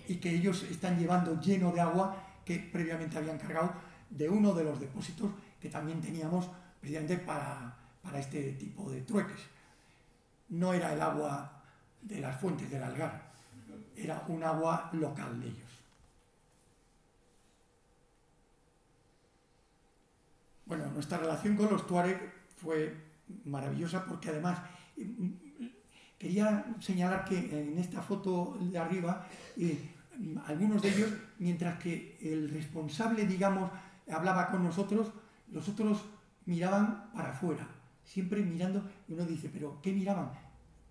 y que ellos están llevando lleno de agua que previamente habían cargado de uno de los depósitos que también teníamos precisamente para este tipo de trueques. No era el agua de las fuentes del Algar, era un agua local de ellos. Bueno, nuestra relación con los tuareg fue maravillosa porque además quería señalar que en esta foto de arriba algunos de ellos, mientras que el responsable, digamos, hablaba con nosotros, los otros miraban para afuera, siempre mirando, y uno dice, ¿pero qué miraban?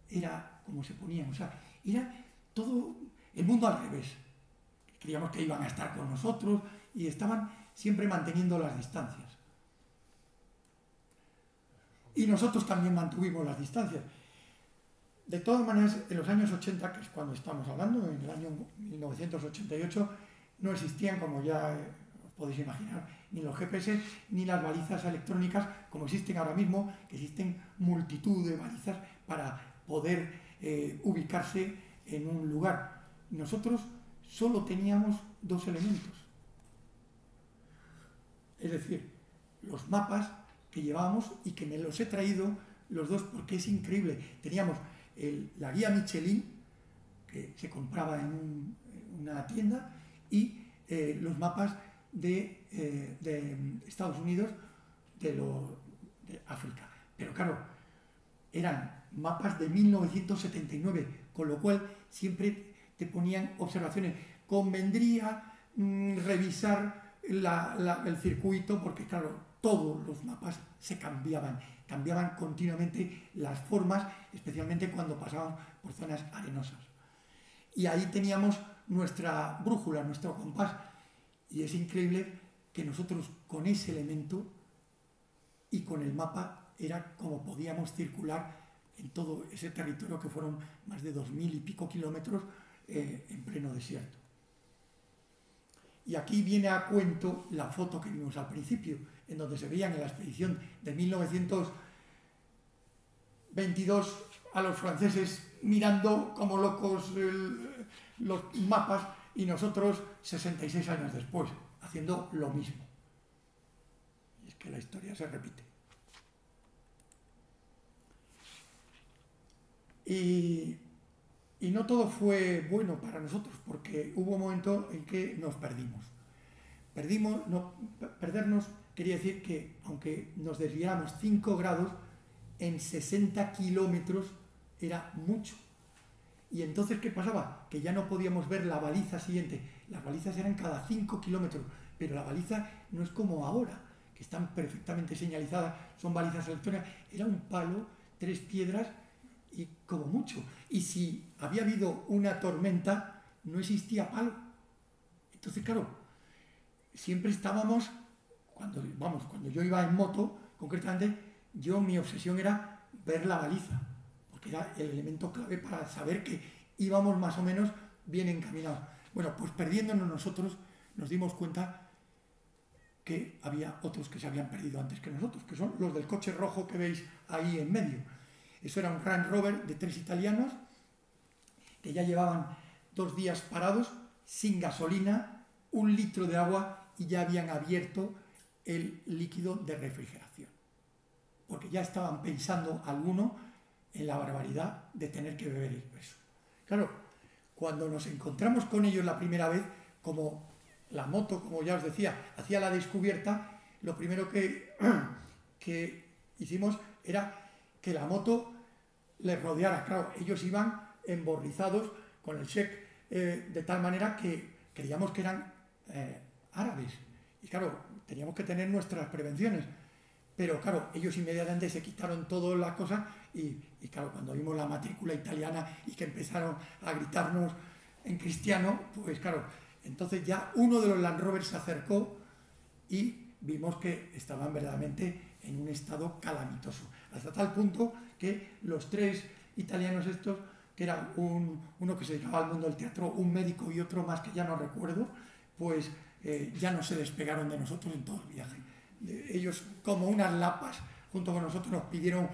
Era como se ponían, o sea, era todo el mundo al revés. Creíamos que iban a estar con nosotros y estaban siempre manteniendo las distancias. Y nosotros también mantuvimos las distancias. De todas maneras, en los años 80, que es cuando estamos hablando, en el año 1988, no existían, como ya os podéis imaginar, ni los GPS ni las balizas electrónicas como existen ahora mismo, que existen multitud de balizas para poder ubicarse en un lugar. Nosotros solo teníamos dos elementos. Es decir, los mapas que llevábamos y que me los he traído los dos porque es increíble. Teníamos la guía Michelin, que se compraba en una tienda, y los mapas de Estados Unidos, de África. Pero claro, eran mapas de 1979, con lo cual siempre te ponían observaciones. Convendría revisar el circuito porque, claro, todos los mapas se cambiaban continuamente las formas, especialmente cuando pasaban por zonas arenosas. Y ahí teníamos nuestra brújula, nuestro compás. Y es increíble que nosotros con ese elemento y con el mapa era como podíamos circular en todo ese territorio que fueron más de 2000 y pico kilómetros en pleno desierto. Y aquí viene a cuento la foto que vimos al principio, en donde se veían en la expedición de 1922 a los franceses mirando como locos los mapas y nosotros 66 años después haciendo lo mismo. Y es que la historia se repite. Y no todo fue bueno para nosotros, porque hubo un momento en que nos perdimos. Perdernos quería decir que, aunque nos desviáramos 5 grados, en 60 kilómetros era mucho. Y entonces, ¿qué pasaba? Que ya no podíamos ver la baliza siguiente. Las balizas eran cada 5 kilómetros. pero la baliza no es como ahora, que están perfectamente señalizadas, son balizas electrónicas, era un palo, 3 piedras y como mucho. Y si había habido una tormenta, no existía palo. Entonces, claro, siempre estábamos, cuando yo iba en moto, concretamente, mi obsesión era ver la baliza, porque era el elemento clave para saber que íbamos más o menos bien encaminados. Bueno, pues perdiéndonos nosotros, nos dimos cuenta que había otros que se habían perdido antes que nosotros, que son los del coche rojo que veis ahí en medio. Eso era un Land Rover de 3 italianos que ya llevaban 2 días parados, sin gasolina, 1 litro de agua y ya habían abierto el líquido de refrigeración. Porque ya estaban pensando alguno en la barbaridad de tener que beber eso. Claro, cuando nos encontramos con ellos la primera vez, como la moto, como ya os decía, hacía la descubierta, lo primero que hicimos era que la moto les rodeara. Claro, ellos iban emborrizados con el check de tal manera que creíamos que eran árabes. Y claro, teníamos que tener nuestras prevenciones. Pero claro, ellos inmediatamente se quitaron todas las cosas y claro, cuando vimos la matrícula italiana y que empezaron a gritarnos en cristiano, pues claro, entonces ya uno de los Land Rover se acercó y vimos que estaban verdaderamente en un estado calamitoso. Hasta tal punto que los 3 italianos estos, que era uno que se dedicaba al mundo del teatro, un médico y otro más que ya no recuerdo, pues ya no se despegaron de nosotros en todo el viaje. Ellos, como unas lapas, junto con nosotros nos pidieron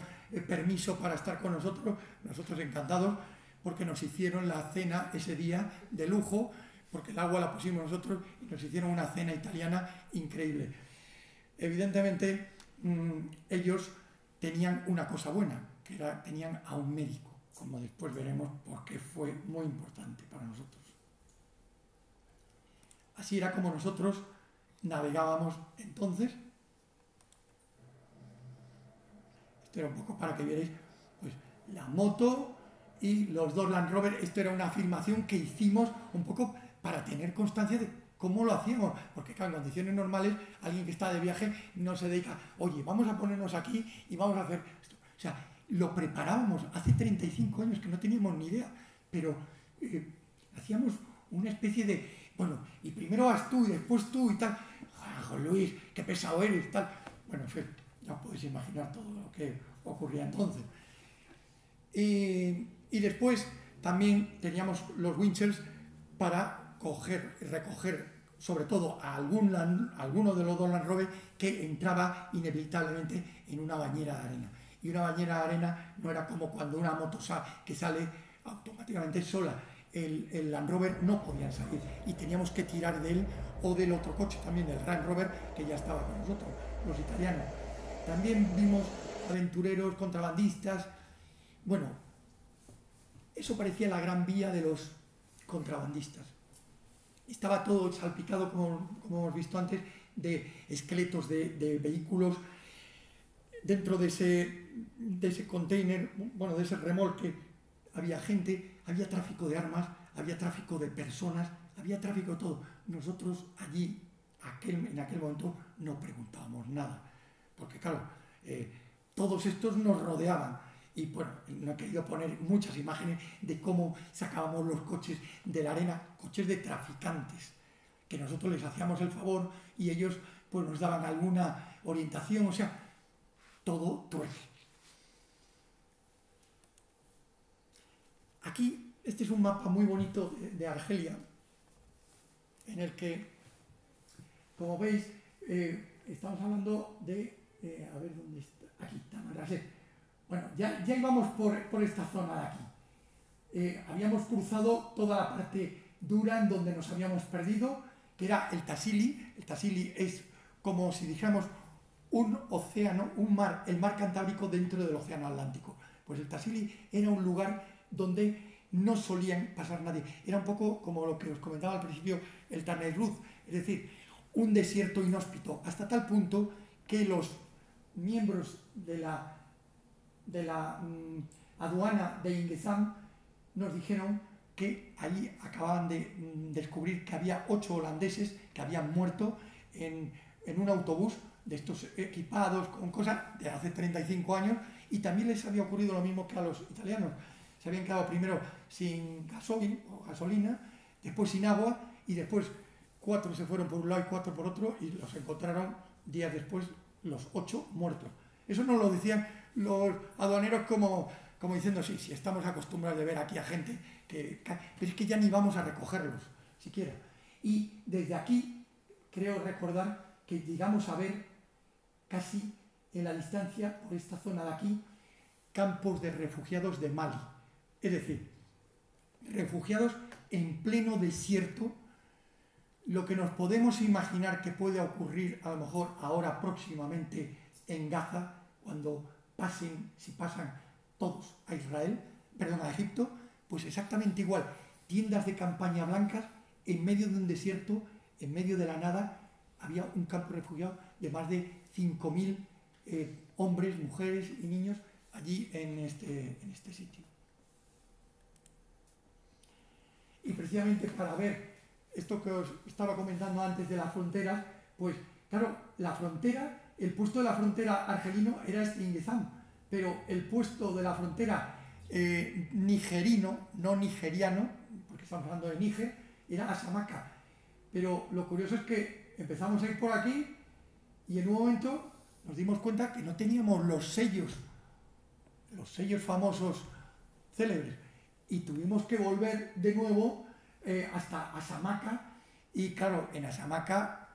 permiso para estar con nosotros encantados, porque nos hicieron la cena ese día de lujo, porque el agua la pusimos nosotros y nos hicieron una cena italiana increíble. Evidentemente, ellos tenían una cosa buena, que era, tenían a un médico, como después veremos porque fue muy importante para nosotros. Así era como nosotros navegábamos entonces. Esto era un poco para que vierais pues, la moto y los 2 Land Rover. Esto era una afirmación que hicimos un poco para tener constancia de cómo lo hacíamos, porque claro, en condiciones normales alguien que está de viaje no se dedica, oye, vamos a ponernos aquí y vamos a hacer esto. O sea, lo preparábamos hace 35 años que no teníamos ni idea, pero hacíamos una especie de, bueno, y primero vas tú y después tú y tal. Juan Luis, qué pesado eres, tal. Bueno, en fin, ya os podéis imaginar todo lo que ocurría entonces. Y después también teníamos los winches para recoger sobre todo a alguno de los 2 Land Rover que entraba inevitablemente en una bañera de arena. Y una bañera de arena no era como cuando una moto que sale automáticamente sola. El Land Rover no podía salir y teníamos que tirar de él o del otro coche también, del Land Rover, que ya estaba con nosotros, los italianos. También vimos aventureros, contrabandistas. Bueno, eso parecía la gran vía de los contrabandistas. Estaba todo salpicado, como hemos visto antes, de esqueletos de vehículos. Dentro de ese container, bueno, de ese remolque, había gente, había tráfico de armas, había tráfico de personas, había tráfico de todo. Nosotros allí, en aquel momento, no preguntábamos nada, porque claro, todos estos nos rodeaban. Y bueno, no he querido poner muchas imágenes de cómo sacábamos los coches de la arena, coches de traficantes, que nosotros les hacíamos el favor y ellos pues nos daban alguna orientación, o sea, todo trueque. Aquí, este es un mapa muy bonito de Argelia, en el que, como veis, estamos hablando de, a ver dónde está, aquí, Tamarasset. Bueno, ya íbamos por esta zona de aquí. Habíamos cruzado toda la parte dura en donde nos habíamos perdido, que era el Tassili. El Tassili es como si dijéramos un océano, un mar, el mar Cantábrico dentro del océano Atlántico. Pues el Tassili era un lugar donde no solían pasar nadie. Era un poco como lo que os comentaba al principio, el Tannerud, es decir, un desierto inhóspito, hasta tal punto que los miembros de la aduana de Ingezam nos dijeron que allí acababan de descubrir que había 8 holandeses que habían muerto en un autobús de estos equipados con cosas de hace 35 años, y también les había ocurrido lo mismo que a los italianos. Se habían quedado primero sin gasoil o gasolina, después sin agua, y después 4 se fueron por un lado y 4 por otro, y los encontraron días después los 8 muertos. Eso nos lo decían los aduaneros como diciendo, sí, estamos acostumbrados de ver aquí a gente, pero es que ya ni vamos a recogerlos siquiera. Y desde aquí creo recordar que llegamos a ver casi en la distancia, por esta zona de aquí, campos de refugiados de Mali. Es decir, refugiados en pleno desierto. Lo que nos podemos imaginar que puede ocurrir a lo mejor ahora próximamente en Gaza, cuando si pasan todos a a Egipto, pues exactamente igual. Tiendas de campaña blancas en medio de un desierto, en medio de la nada. Había un campo de refugiados de más de 5.000 hombres, mujeres y niños allí en este sitio. Y precisamente para ver esto que os estaba comentando antes de las fronteras, pues claro, la frontera, el puesto de la frontera argelino era Inguezam, pero el puesto de la frontera nigerino, no nigeriano, porque estamos hablando de Níger, era Asamaca. Pero lo curioso es que empezamos a ir por aquí y en un momento nos dimos cuenta que no teníamos los sellos famosos célebres, y tuvimos que volver de nuevo hasta Asamaca, y claro, en Asamaca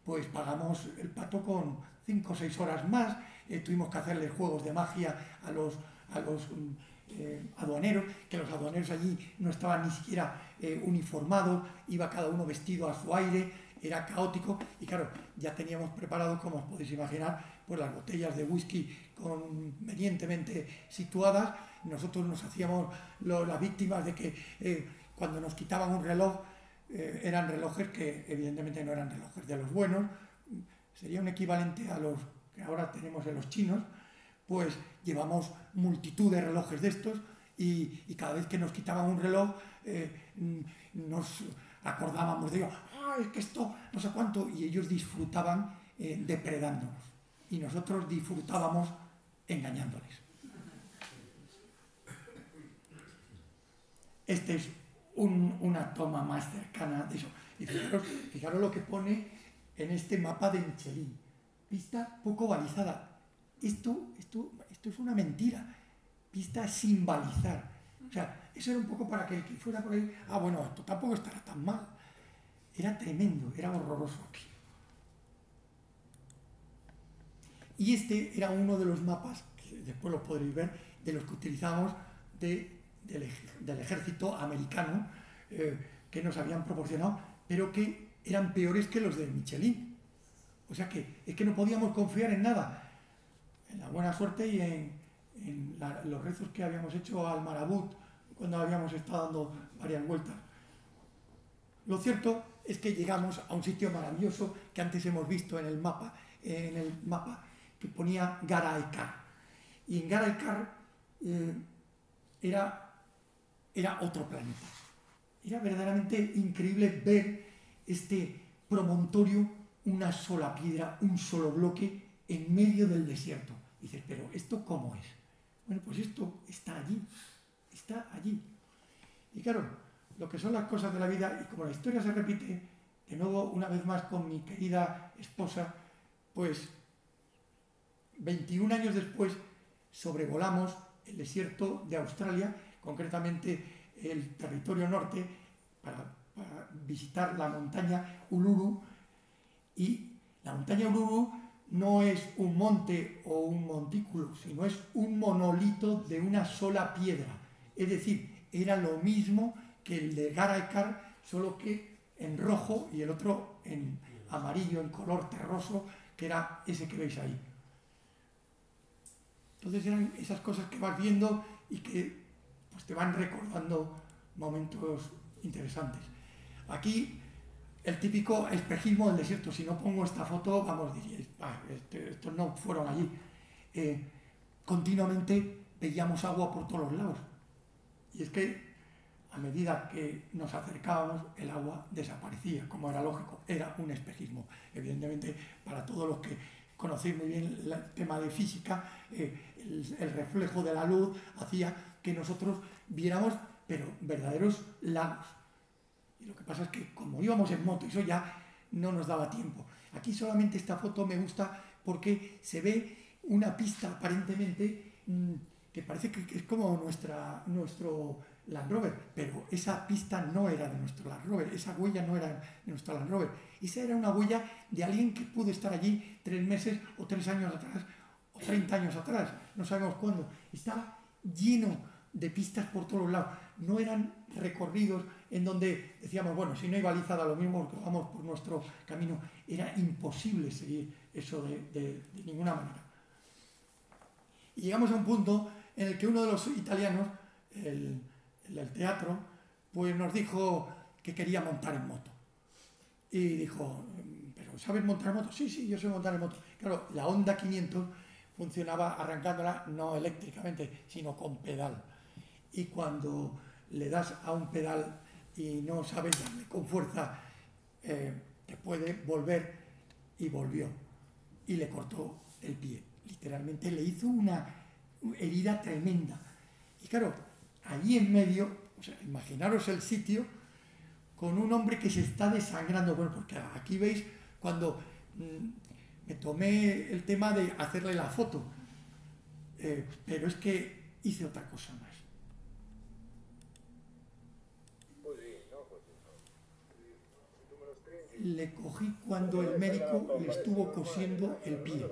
pues pagamos el pato con 5 o 6 horas más. Tuvimos que hacerle juegos de magia a los aduaneros, que los aduaneros allí no estaban ni siquiera uniformados, iba cada uno vestido a su aire, era caótico, y claro, ya teníamos preparado, como os podéis imaginar, pues las botellas de whisky convenientemente situadas. Nosotros nos hacíamos las víctimas de que cuando nos quitaban un reloj, eran relojes que evidentemente no eran relojes de los buenos, sería un equivalente a los que ahora tenemos en los chinos. Pues llevamos multitud de relojes de estos, y cada vez que nos quitaban un reloj nos acordábamos de ello, es que esto no sé cuánto, y ellos disfrutaban depredándonos, y nosotros disfrutábamos engañándoles. Este es una toma más cercana de eso. Y fijaros lo que pone en este mapa de Michelin. Pista poco balizada. Esto es una mentira. Pista sin balizar. O sea, eso era un poco para que el que fuera por ahí, bueno, esto tampoco estará tan mal. Era tremendo, era horroroso aquí. Y este era uno de los mapas, que después los podréis ver, de los que utilizamos del ejército americano, que nos habían proporcionado, pero que eran peores que los de Michelin. O sea que es que no podíamos confiar en nada, en la buena suerte y en los rezos que habíamos hecho al Marabut cuando habíamos estado dando varias vueltas. Lo cierto es que llegamos a un sitio maravilloso que antes hemos visto en el mapa que ponía Gara Ekar. Y en Gara Ekar era otro planeta. Era verdaderamente increíble ver este promontorio, una sola piedra, un solo bloque en medio del desierto. Y dices, pero ¿esto cómo es? Bueno, pues esto está allí. Y claro, lo que son las cosas de la vida, y como la historia se repite, de nuevo, una vez más con mi querida esposa, pues 21 años después sobrevolamos el desierto de Australia, concretamente el territorio norte, para visitar la montaña Uluru. Y la montaña Uluru no es un monte o un montículo, sino es un monolito de una sola piedra. Es decir, era lo mismo que el de Gara Ekar, solo que en rojo y el otro en amarillo, en color terroso, que era ese que veis ahí. Entonces eran esas cosas que vas viendo y que pues, te van recordando momentos interesantes. Aquí el típico espejismo del desierto. Si no pongo esta foto, vamos, diríais, estos no fueron allí. Continuamente veíamos agua por todos los lados. Y es que a medida que nos acercábamos, el agua desaparecía, como era lógico, era un espejismo. Evidentemente, para todos los que conocéis muy bien el tema de física, el reflejo de la luz hacía que nosotros viéramos, pero verdaderos lagos. Y lo que pasa es que como íbamos en moto, eso ya no nos daba tiempo. Aquí solamente esta foto me gusta porque se ve una pista aparentemente que parece que es como nuestro Land Rover, pero esa pista no era de nuestro Land Rover, esa huella no era de nuestro Land Rover. Esa era una huella de alguien que pudo estar allí 3 meses o 3 años atrás o 30 años atrás, no sabemos cuándo. Estaba lleno de pistas por todos lados. No eran recorridos en donde decíamos, bueno, si no hay balizada lo mismo que vamos por nuestro camino. Era imposible seguir eso de ninguna manera. Y llegamos a un punto en el que uno de los italianos, el teatro, pues nos dijo que quería montar en moto. Y dijo, ¿pero sabes montar en moto? Sí, sí, yo sé montar en moto. Claro, la Honda 500 funcionaba arrancándola no eléctricamente, sino con pedal. Y cuando le das a un pedal y no sabes darle con fuerza, te puede volver, y volvió. Y le cortó el pie. Literalmente le hizo una herida tremenda. Y claro, allí en medio, o sea, imaginaros el sitio con un hombre que se está desangrando. Bueno, porque aquí veis cuando me tomé el tema de hacerle la foto, pero es que hice otra cosa más. Le cogí cuando el médico le estuvo cosiendo el pie.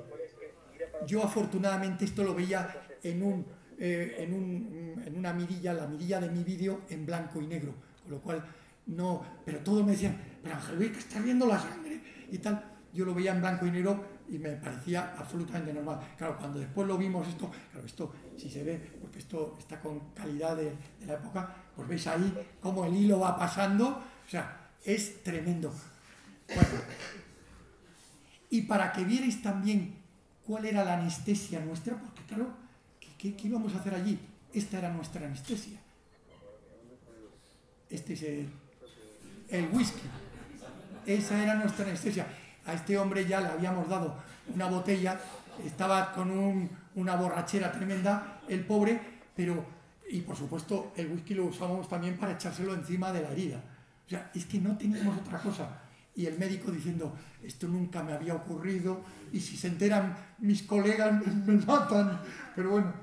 Yo afortunadamente esto lo veía en una mirilla, la mirilla de mi vídeo en blanco y negro, con lo cual no, pero todos me decían, pero Ángel Luis, que estás viendo la sangre y tal. Yo lo veía en blanco y negro y me parecía absolutamente normal. Claro, cuando después lo vimos esto, claro, esto si se ve, porque esto está con calidad de la época, pues veis ahí cómo el hilo va pasando, o sea, es tremendo. Bueno, y para que vierais también cuál era la anestesia nuestra, porque claro, ¿qué íbamos a hacer allí? Esta era nuestra anestesia. Este es el whisky. Esa era nuestra anestesia. A este hombre ya le habíamos dado una botella, estaba con una borrachera tremenda, el pobre, pero, y por supuesto, el whisky lo usábamos también para echárselo encima de la herida. O sea, es que no teníamos otra cosa. Y el médico diciendo, esto nunca me había ocurrido, y si se enteran mis colegas me matan. Pero bueno.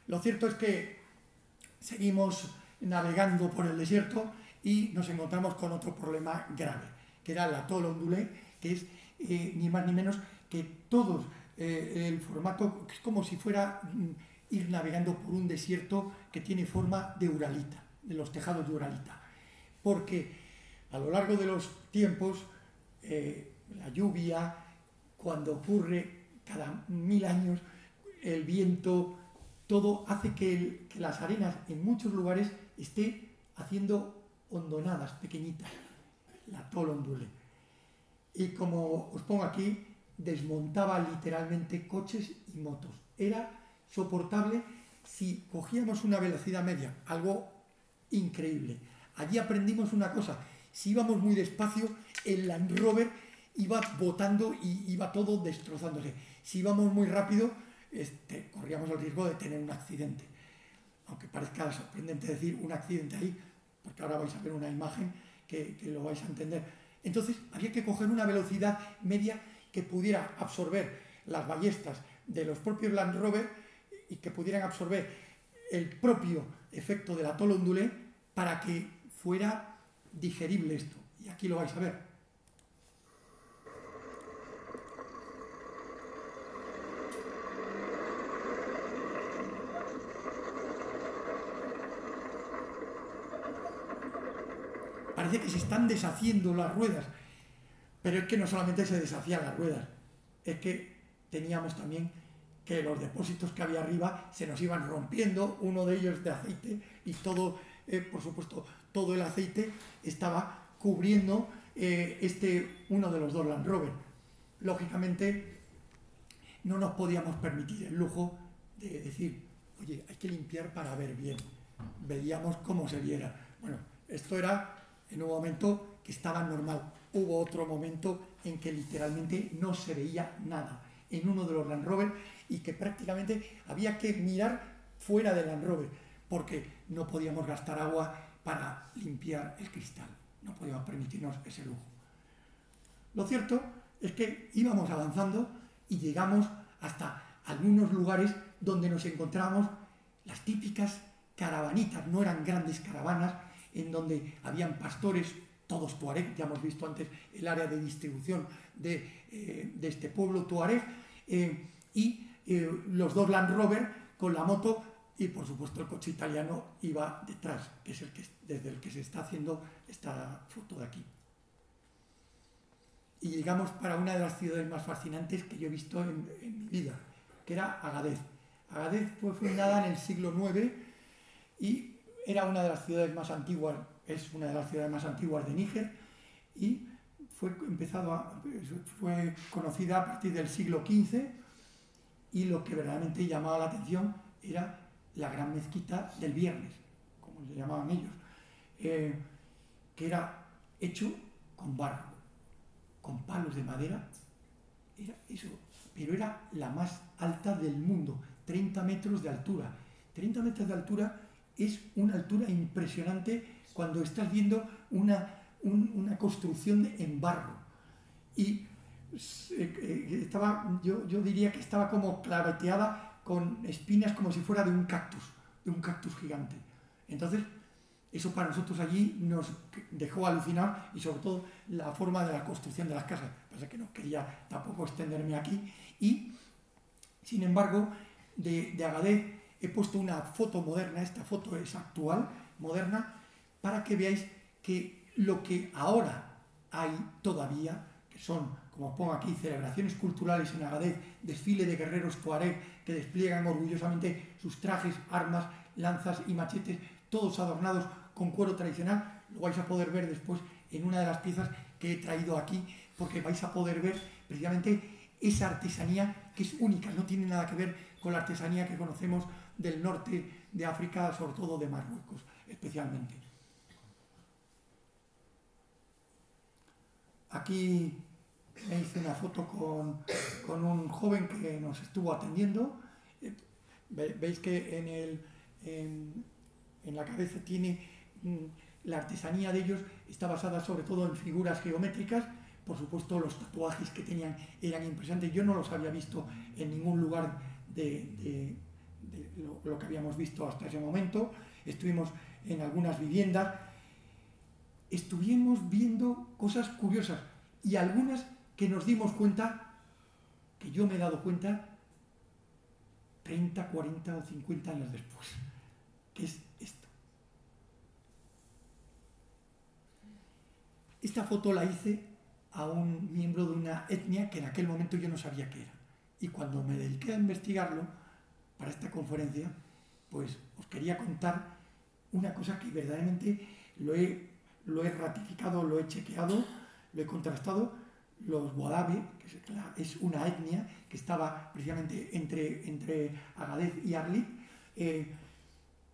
Lo cierto es que seguimos navegando por el desierto y nos encontramos con otro problema grave, que era el atol ondulé, que es ni más ni menos que todo el formato, que es como si fuera ir navegando por un desierto que tiene forma de uralita, de los tejados de uralita. Porque a lo largo de los tiempos, la lluvia, cuando ocurre cada 1000 años, el viento, todo hace que las arenas en muchos lugares esté haciendo hondonadas pequeñitas, la atol ondulé. Y como os pongo aquí, desmontaba literalmente coches y motos. Era soportable si cogíamos una velocidad media, algo increíble. Allí aprendimos una cosa, si íbamos muy despacio, el Land Rover iba botando y iba todo destrozándose. Si íbamos muy rápido, corríamos el riesgo de tener un accidente. Aunque parezca sorprendente decir un accidente ahí, porque ahora vais a ver una imagen que lo vais a entender. Entonces había que coger una velocidad media que pudiera absorber las ballestas de los propios Land Rover y que pudieran absorber el propio efecto del atol ondulé para que fuera digerible esto. Y aquí lo vais a ver. Parece que se están deshaciendo las ruedas, pero es que no solamente se deshacían las ruedas, es que teníamos también que los depósitos que había arriba se nos iban rompiendo, uno de ellos de aceite, y todo, por supuesto, todo el aceite estaba cubriendo uno de los dos Land Rover. Lógicamente, no nos podíamos permitir el lujo de decir, oye, hay que limpiar para ver bien. Veíamos cómo se viera. Bueno, esto era en un momento que estaba normal. Hubo otro momento en que literalmente no se veía nada en uno de los Land Rover y que prácticamente había que mirar fuera del Land Rover porque no podíamos gastar agua para limpiar el cristal. No podíamos permitirnos ese lujo. Lo cierto es que íbamos avanzando y llegamos hasta algunos lugares donde nos encontrábamos las típicas caravanitas, no eran grandes caravanas, en donde habían pastores, todos tuareg, ya hemos visto antes el área de distribución de este pueblo tuareg, y los dos Land Rover con la moto y por supuesto el coche italiano iba detrás, que es desde el que se está haciendo esta foto de aquí. Y llegamos para una de las ciudades más fascinantes que yo he visto en mi vida, que era Agadez. Agadez fue fundada en el siglo IX y era una de las ciudades más antiguas, es una de las ciudades más antiguas de Níger y fue conocida a partir del siglo XV y lo que verdaderamente llamaba la atención era la gran mezquita del Viernes, como le llamaban ellos, que era hecho con barro, con palos de madera, era eso, pero era la más alta del mundo, 30 metros de altura. 30 metros de altura es una altura impresionante cuando estás viendo una construcción en barro. Y yo diría que estaba como claveteada con espinas como si fuera de un cactus gigante. Entonces, eso para nosotros allí nos dejó alucinar y sobre todo la forma de la construcción de las casas. Pasa que no quería tampoco extenderme aquí. Y, sin embargo, de Agadez he puesto una foto moderna, esta foto es actual, moderna, para que veáis que lo que ahora hay todavía, que son, como pongo aquí, celebraciones culturales en Agadez, desfile de guerreros tuareg que despliegan orgullosamente sus trajes, armas, lanzas y machetes, todos adornados con cuero tradicional, lo vais a poder ver después en una de las piezas que he traído aquí, porque vais a poder ver precisamente esa artesanía que es única, no tiene nada que ver con la artesanía que conocemos del norte de África, sobre todo de Marruecos, especialmente. Aquí me hice una foto con un joven que nos estuvo atendiendo. Veis que en la cabeza tiene la artesanía de ellos, está basada sobre todo en figuras geométricas. Por supuesto, los tatuajes que tenían eran impresionantes. Yo no los había visto en ningún lugar de lo que habíamos visto hasta ese momento. Estuvimos en algunas viviendas. Estuvimos viendo cosas curiosas y algunas que nos dimos cuenta, que yo me he dado cuenta 30, 40 o 50 años después. ¿Qué es esto? Esta foto la hice a un miembro de una etnia que en aquel momento yo no sabía qué era. Y cuando me dediqué a investigarlo para esta conferencia, pues os quería contar una cosa que verdaderamente lo he ratificado, lo he chequeado, lo he contrastado. Los Wadabe, que es una etnia que estaba precisamente entre Agadez y Arlit,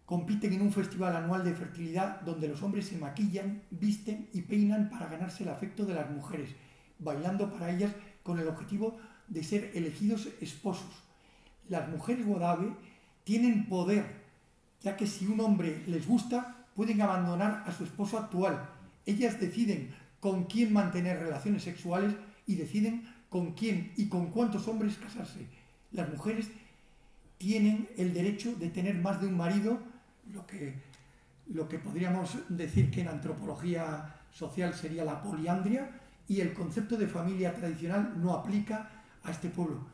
compiten en un festival anual de fertilidad donde los hombres se maquillan, visten y peinan para ganarse el afecto de las mujeres, bailando para ellas con el objetivo de ser elegidos esposos. Las mujeres Wadabe tienen poder, ya que si un hombre les gusta, pueden abandonar a su esposo actual. Ellas deciden con quién mantener relaciones sexuales y deciden con quién y con cuántos hombres casarse. Las mujeres tienen el derecho de tener más de un marido, lo que podríamos decir que en antropología social sería la poliandria, y el concepto de familia tradicional no aplica a este pueblo.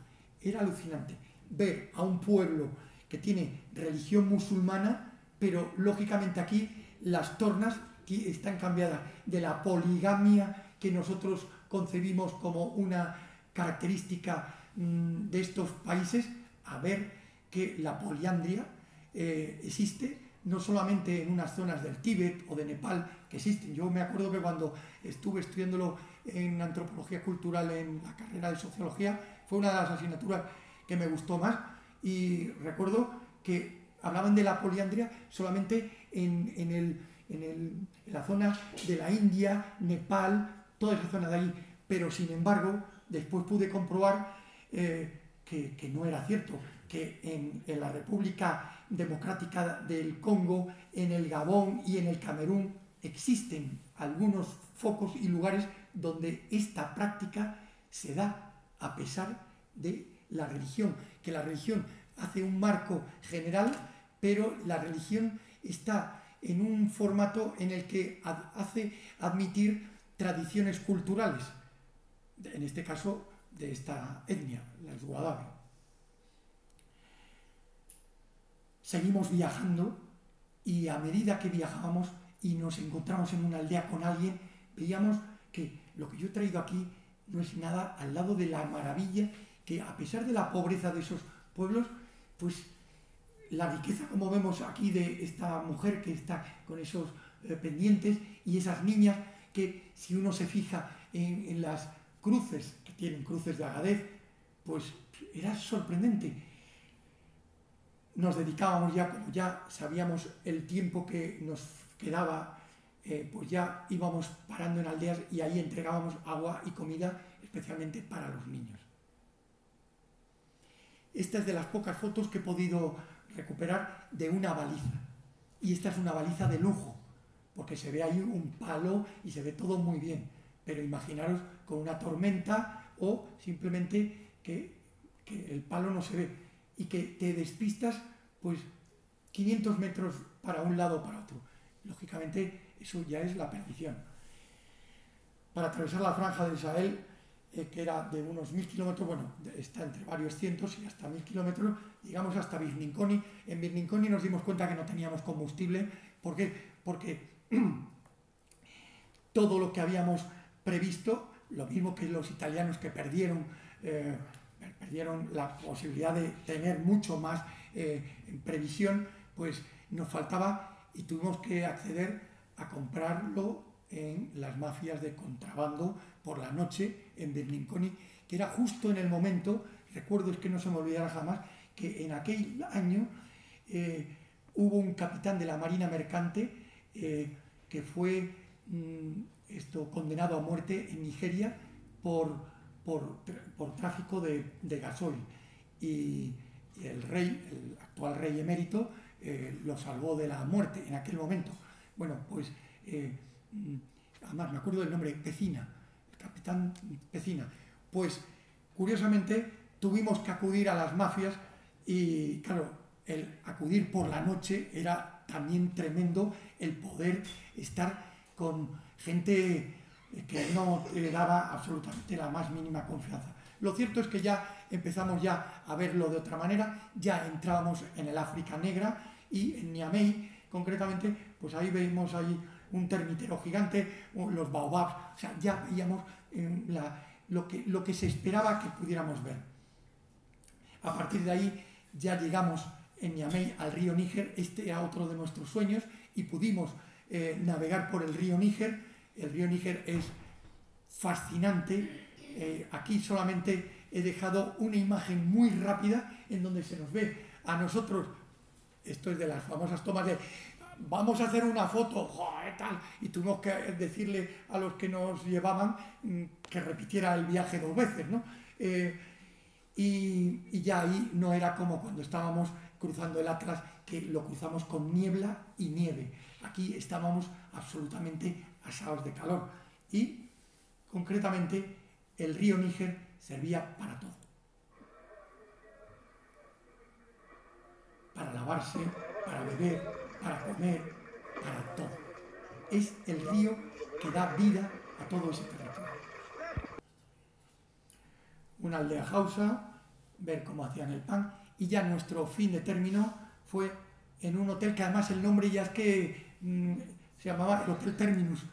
Era alucinante ver a un pueblo que tiene religión musulmana, pero lógicamente aquí las tornas están cambiadas de la poligamia que nosotros concebimos como una característica de estos países, a ver que la poliandria existe no solamente en unas zonas del Tíbet o de Nepal que existen. Yo me acuerdo que cuando estuve estudiándolo en antropología cultural en la carrera de sociología, fue una de las asignaturas que me gustó más, y recuerdo que hablaban de la poliandria solamente en la zona de la India, Nepal, toda esa zona de ahí, pero sin embargo, después pude comprobar que no era cierto, que en la República Democrática del Congo, en el Gabón y en el Camerún existen algunos focos y lugares donde esta práctica se da a pesar de la religión, que la religión hace un marco general, pero la religión está en un formato en el que hace admitir tradiciones culturales, en este caso de esta etnia, las Wadabe. Seguimos viajando y a medida que viajábamos y nos encontramos en una aldea con alguien, veíamos que lo que yo he traído aquí no es nada al lado de la maravilla que, a pesar de la pobreza de esos pueblos, pues la riqueza, como vemos aquí, de esta mujer que está con esos pendientes y esas niñas que, si uno se fija en las cruces, que tienen cruces de Agadez, pues era sorprendente. Nos dedicábamos ya, como ya sabíamos el tiempo que nos quedaba, pues ya íbamos parando en aldeas y ahí entregábamos agua y comida, especialmente para los niños. Esta es de las pocas fotos que he podido recuperar de una baliza. Y esta es una baliza de lujo, porque se ve ahí un palo y se ve todo muy bien. Pero imaginaros con una tormenta o simplemente que el palo no se ve y que te despistas pues 500 metros para un lado o para otro. Lógicamente eso ya es la perdición. Para atravesar la franja del Sahel, que era de unos 1000 kilómetros, bueno, está entre varios cientos y hasta 1000 kilómetros, llegamos hasta Birninconi. En Birninconi nos dimos cuenta que no teníamos combustible. ¿Por qué? Porque todo lo que habíamos previsto, lo mismo que los italianos que perdieron la posibilidad de tener mucho más en previsión, pues nos faltaba y tuvimos que acceder a comprarlo en las mafias de contrabando por la noche en Birninconi, que era justo en el momento, recuerdo, es que no se me olvidará jamás, que en aquel año hubo un capitán de la Marina Mercante que fue condenado a muerte en Nigeria por tráfico de gasoil. Y el actual rey emérito, lo salvó de la muerte en aquel momento. Bueno, pues además me acuerdo del nombre, Pecina, el capitán Pecina. Pues curiosamente tuvimos que acudir a las mafias y claro, el acudir por la noche era también tremendo, el poder estar con gente que no te daba absolutamente la más mínima confianza. Lo cierto es que ya empezamos ya a verlo de otra manera, ya entrábamos en el África Negra y en Niamey, concretamente, pues ahí vemos ahí un termitero gigante, los baobabs, o sea, ya veíamos lo que se esperaba que pudiéramos ver. A partir de ahí ya llegamos en Niamey al río Níger, este era otro de nuestros sueños, y pudimos navegar por el río Níger. El río Níger es fascinante. Aquí solamente he dejado una imagen muy rápida en donde se nos ve a nosotros, esto es de las famosas tomas de vamos a hacer una foto, ¡joder, tal! Y tuvimos que decirle a los que nos llevaban que repitiera el viaje 2 veces, ¿no? Y ya ahí no era como cuando estábamos cruzando el Atlas, que lo cruzamos con niebla y nieve. Aquí estábamos absolutamente asados de calor. Y concretamente el río Níger servía para todo. Para lavarse, para beber, para comer, para todo. Es el río que da vida a todo ese territorio. Una aldea hausa, ver cómo hacían el pan, y ya nuestro fin de término fue en un hotel que además el nombre ya es que se llamaba el Hotel Terminus.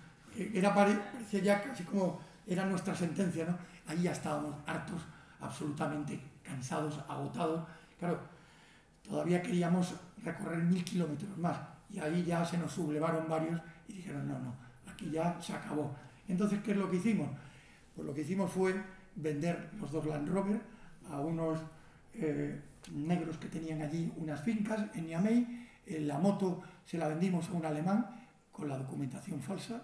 Parecía ya casi como era nuestra sentencia, ¿no? Ahí ya estábamos hartos, absolutamente cansados, agotados. Claro, todavía queríamos recorrer 1000 kilómetros más y ahí ya se nos sublevaron varios y dijeron no, aquí ya se acabó. Entonces, ¿qué es lo que hicimos? Pues lo que hicimos fue vender los 2 Land Rover a unos negros que tenían allí unas fincas en Niamey. La moto se la vendimos a un alemán con la documentación falsa,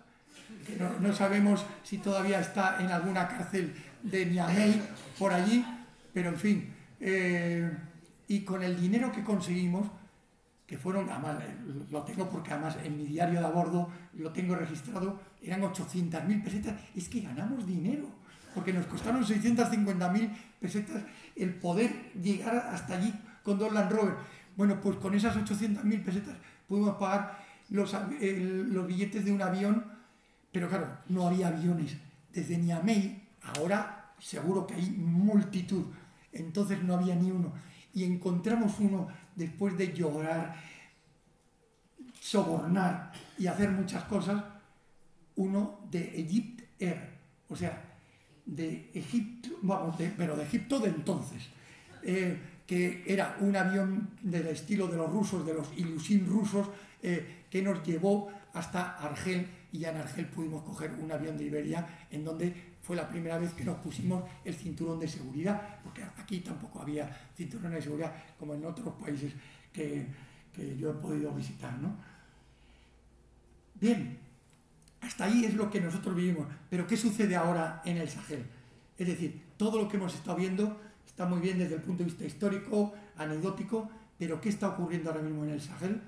que no sabemos si todavía está en alguna cárcel de Niamey por allí, pero en fin. Y con el dinero que conseguimos, que fueron, además lo tengo porque además en mi diario de a bordo lo tengo registrado, eran 800.000 pesetas. Es que ganamos dinero, porque nos costaron 650.000 pesetas el poder llegar hasta allí con dos Land Rover. Bueno, pues con esas 800.000 pesetas pudimos pagar los billetes de un avión, pero claro, no había aviones desde Niamey. Ahora seguro que hay multitud, entonces no había ni uno. Y encontramos uno después de llorar, sobornar y hacer muchas cosas, uno de Egypt Air, o sea, de Egipto, vamos, pero de Egipto de entonces, que era un avión del estilo de los rusos, de los Ilyushin rusos, que nos llevó hasta Argel, y ya en Argel pudimos coger un avión de Iberia, en donde fue la primera vez que nos pusimos el cinturón de seguridad, porque aquí tampoco había cinturón de seguridad como en otros países que yo he podido visitar, ¿no? Bien, hasta ahí es lo que nosotros vivimos, pero ¿qué sucede ahora en el Sahel? Es decir, todo lo que hemos estado viendo está muy bien desde el punto de vista histórico, anecdótico, pero ¿qué está ocurriendo ahora mismo en el Sahel?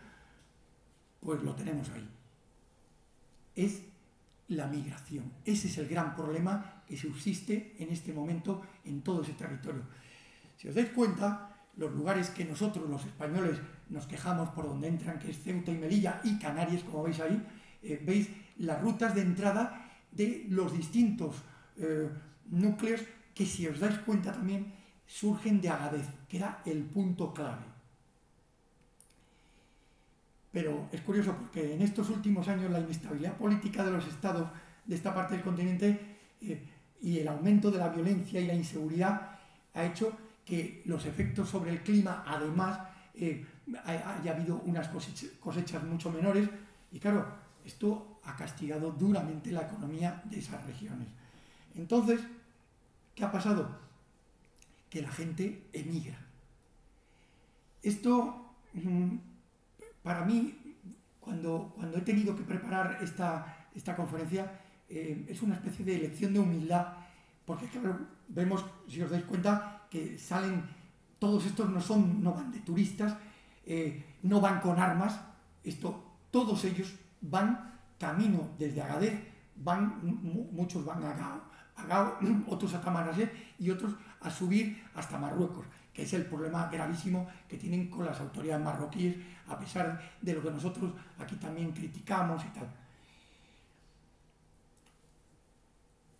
Pues lo tenemos ahí. Es la migración. Ese es el gran problema que subsiste en este momento en todo ese territorio. Si os dais cuenta, los lugares que nosotros, los españoles, nos quejamos por donde entran, que es Ceuta y Melilla y Canarias, como veis ahí, veis las rutas de entrada de los distintos núcleos que, si os dais cuenta también, surgen de Agadez, que era el punto clave. Pero es curioso porque en estos últimos años la inestabilidad política de los estados de esta parte del continente y el aumento de la violencia y la inseguridad ha hecho que los efectos sobre el clima, además, haya habido unas cosechas mucho menores, y claro, esto ha castigado duramente la economía de esas regiones. Entonces, ¿qué ha pasado? Que la gente emigra. Esto, para mí, cuando he tenido que preparar esta conferencia, es una especie de lección de humildad, porque claro, vemos, si os dais cuenta, que salen, todos estos no van de turistas, no van con armas, todos ellos van camino desde Agadez, muchos van a Gao, otros a Tamanrasset y otros a subir hasta Marruecos, que es el problema gravísimo que tienen con las autoridades marroquíes, a pesar de lo que nosotros aquí también criticamos y tal.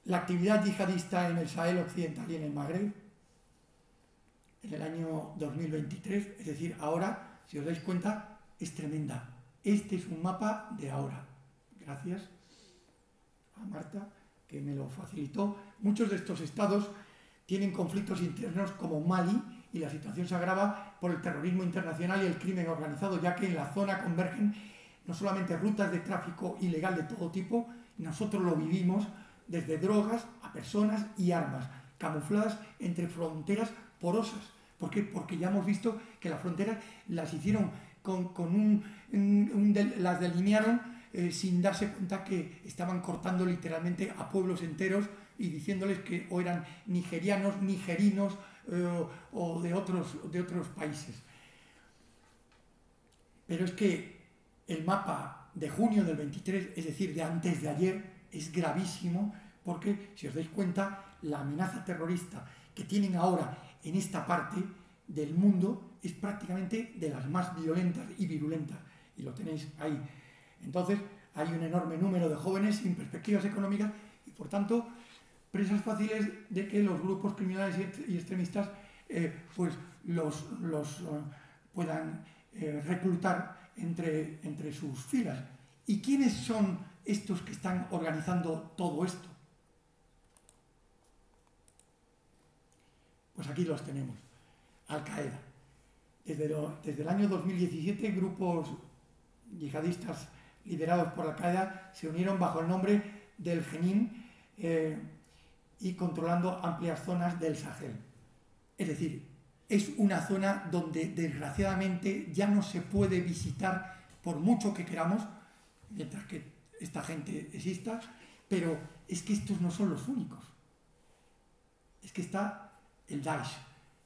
La actividad yihadista en el Sahel occidental y en el Magreb, en el año 2023, es decir, ahora, si os dais cuenta, es tremenda. Este es un mapa de ahora. Gracias a Marta, que me lo facilitó. Muchos de estos estados tienen conflictos internos como Mali, y la situación se agrava por el terrorismo internacional y el crimen organizado, ya que en la zona convergen no solamente rutas de tráfico ilegal de todo tipo, nosotros lo vivimos, desde drogas a personas y armas, camufladas entre fronteras porosas. ¿Por qué? Porque ya hemos visto que las fronteras las hicieron las delinearon sin darse cuenta que estaban cortando literalmente a pueblos enteros y diciéndoles que o eran nigerianos, nigerinos o de otros países. Pero es que el mapa de junio del 23, es decir, de antes de ayer, es gravísimo porque, si os dais cuenta, la amenaza terrorista que tienen ahora en esta parte del mundo es prácticamente de las más violentas y virulentas, y lo tenéis ahí. Entonces, hay un enorme número de jóvenes sin perspectivas económicas y, por tanto, presas fáciles de que los grupos criminales y extremistas pues los puedan reclutar entre sus filas. ¿Y quiénes son estos que están organizando todo esto? Pues aquí los tenemos. Al-Qaeda. Desde el año 2017, grupos yihadistas liderados por Al-Qaeda se unieron bajo el nombre del Jenin y controlando amplias zonas del Sahel. Es decir, es una zona donde desgraciadamente ya no se puede visitar por mucho que queramos, mientras que esta gente exista, pero es que estos no son los únicos. Es que está el Daesh,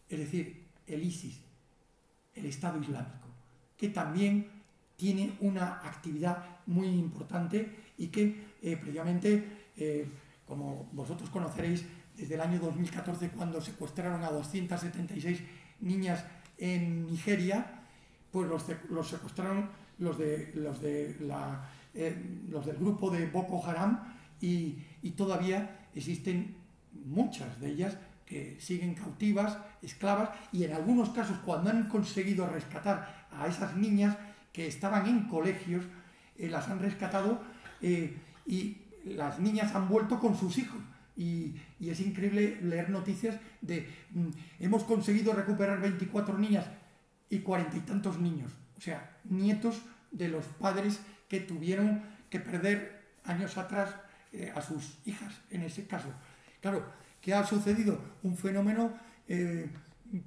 es decir, el ISIS, el Estado Islámico, que también tiene una actividad muy importante y que previamente, como vosotros conoceréis, desde el año 2014, cuando secuestraron a 276 niñas en Nigeria, pues los secuestraron los del grupo de Boko Haram y todavía existen muchas de ellas que siguen cautivas, esclavas, y en algunos casos, cuando han conseguido rescatar a esas niñas que estaban en colegios, las han rescatado y las niñas han vuelto con sus hijos. Y es increíble leer noticias de hemos conseguido recuperar 24 niñas y 40 y tantos niños, o sea, nietos de los padres que tuvieron que perder años atrás a sus hijas, en ese caso. Claro, ¿qué ha sucedido? Un fenómeno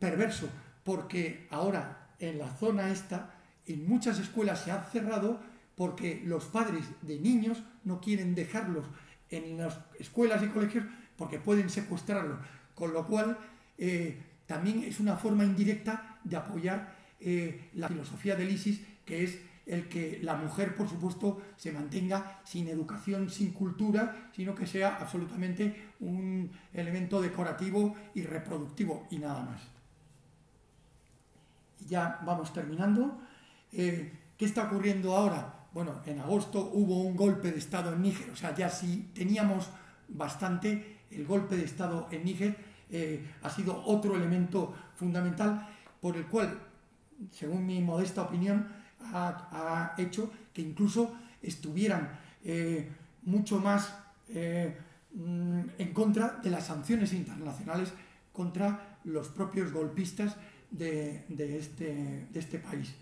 perverso, porque ahora en la zona esta, en muchas escuelas se han cerrado porque los padres de niños no quieren dejarlos en las escuelas y colegios porque pueden secuestrarlos, con lo cual también es una forma indirecta de apoyar la filosofía del ISIS, que es el que la mujer, por supuesto, se mantenga sin educación, sin cultura, sino que sea absolutamente un elemento decorativo y reproductivo y nada más. Y ya vamos terminando. ¿Qué está ocurriendo ahora? Bueno, en agosto hubo un golpe de Estado en Níger, o sea, ya sí teníamos bastante. El golpe de Estado en Níger ha sido otro elemento fundamental por el cual, según mi modesta opinión, ha hecho que incluso estuvieran mucho más en contra de las sanciones internacionales contra los propios golpistas de este país.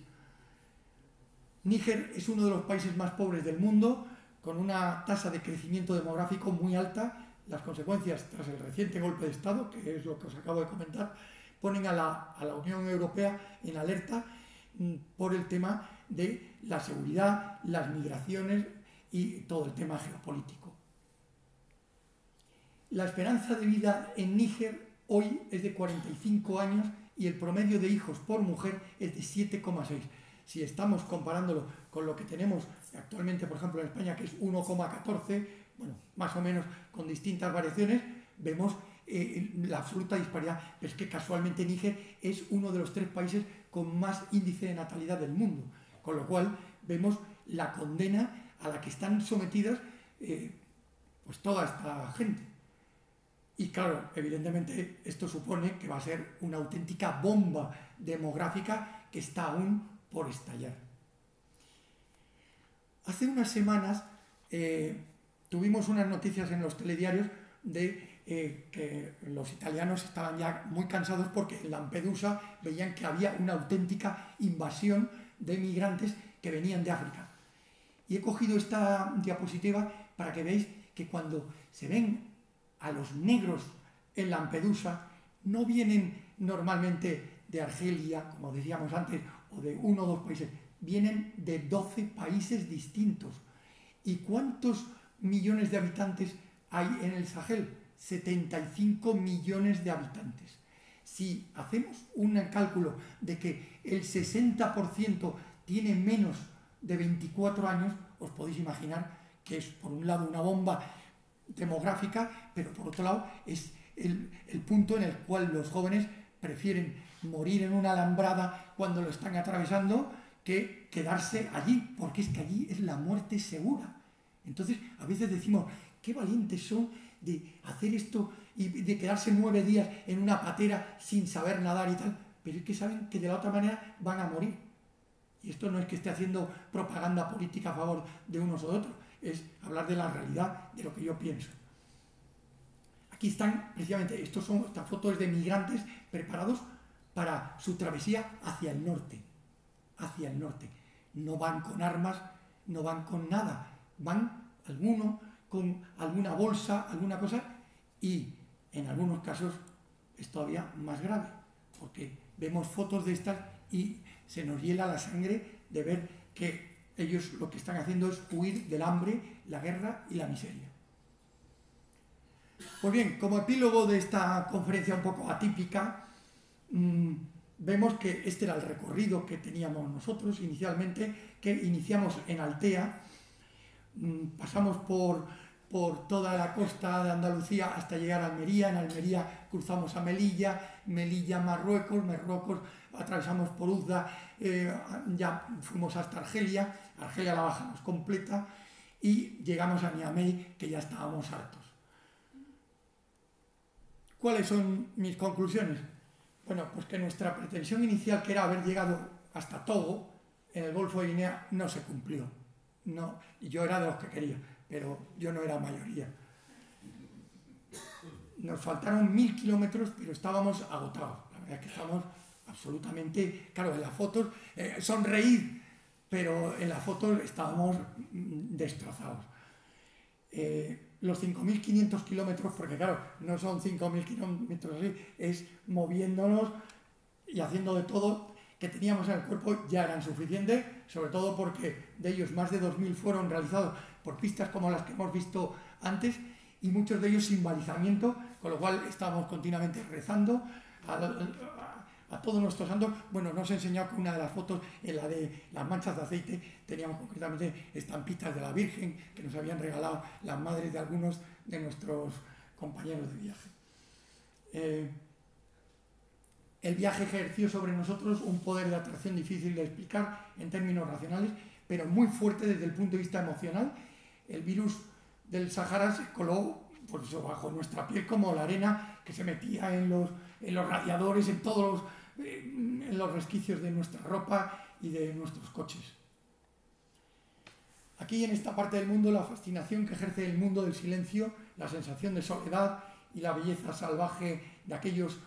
Níger es uno de los países más pobres del mundo, con una tasa de crecimiento demográfico muy alta. Las consecuencias tras el reciente golpe de Estado, que es lo que os acabo de comentar, ponen a la Unión Europea en alerta por el tema de la seguridad, las migraciones y todo el tema geopolítico. La esperanza de vida en Níger hoy es de 45 años y el promedio de hijos por mujer es de 7,6. Si estamos comparándolo con lo que tenemos actualmente, por ejemplo, en España, que es 1,14, bueno, más o menos con distintas variaciones, vemos la absoluta disparidad. Pero es que casualmente Níger es uno de los 3 países con más índice de natalidad del mundo, con lo cual vemos la condena a la que están sometidas pues toda esta gente. Y claro, evidentemente esto supone que va a ser una auténtica bomba demográfica que está aún por estallar. Hace unas semanas tuvimos unas noticias en los telediarios de que los italianos estaban ya muy cansados porque en Lampedusa veían que había una auténtica invasión de migrantes que venían de África. Y he cogido esta diapositiva para que veáis que cuando se ven a los negros en Lampedusa, no vienen normalmente de Argelia, como decíamos antes, o de 1 o 2 países, vienen de 12 países distintos. ¿Y cuántos millones de habitantes hay en el Sahel? 75 millones de habitantes. Si hacemos un cálculo de que el 60% tiene menos de 24 años, os podéis imaginar que es, por un lado, una bomba demográfica, pero por otro lado es el punto en el cual los jóvenes prefieren morir en una alambrada cuando lo están atravesando que quedarse allí, porque es que allí es la muerte segura. Entonces, a veces decimos, qué valientes son de hacer esto y de quedarse 9 días en una patera sin saber nadar y tal, pero es que saben que de la otra manera van a morir. Y esto no es que esté haciendo propaganda política a favor de unos o de otros, es hablar de la realidad, de lo que yo pienso. Aquí están, precisamente, estas fotos de migrantes preparados para su travesía hacia el norte. Hacia el norte. No van con armas, no van con nada. Van alguno con alguna bolsa, alguna cosa, y en algunos casos es todavía más grave, porque vemos fotos de estas y se nos hiela la sangre de ver que ellos lo que están haciendo es huir del hambre, la guerra y la miseria. Pues bien, como epílogo de esta conferencia un poco atípica, vemos que este era el recorrido que teníamos nosotros inicialmente, que iniciamos en Altea, pasamos por toda la costa de Andalucía hasta llegar a Almería. En Almería cruzamos a Melilla, Melilla Marruecos, Marruecos atravesamos por Uzda, ya fuimos hasta Argelia, Argelia la bajamos completa y llegamos a Niamey, que ya estábamos hartos. ¿Cuáles son mis conclusiones? Bueno, pues que nuestra pretensión inicial, que era haber llegado hasta Togo, en el Golfo de Guinea, no se cumplió. No, yo era de los que quería, pero yo no era mayoría. Nos faltaron 1000 kilómetros, pero estábamos agotados. La verdad es que estábamos absolutamente... Claro, en las fotos sonreír, pero en las fotos estábamos destrozados. Los 5.500 kilómetros, porque claro, no son 5.000 kilómetros así, es moviéndonos y haciendo de todo que teníamos en el cuerpo, ya eran suficientes, sobre todo porque de ellos más de 2.000 fueron realizados por pistas como las que hemos visto antes y muchos de ellos sin balizamiento, con lo cual estábamos continuamente rezando a todos nuestros santos. Bueno, nos he enseñado que una de las fotos, en la de las manchas de aceite, teníamos concretamente estampitas de la Virgen que nos habían regalado las madres de algunos de nuestros compañeros de viaje. El viaje ejerció sobre nosotros un poder de atracción difícil de explicar en términos racionales, pero muy fuerte desde el punto de vista emocional. El virus del Sahara se coló pues, bajo nuestra piel como la arena que se metía en los radiadores, en los resquicios de nuestra ropa y de nuestros coches. Aquí en esta parte del mundo, la fascinación que ejerce el mundo del silencio, la sensación de soledad y la belleza salvaje de aquellos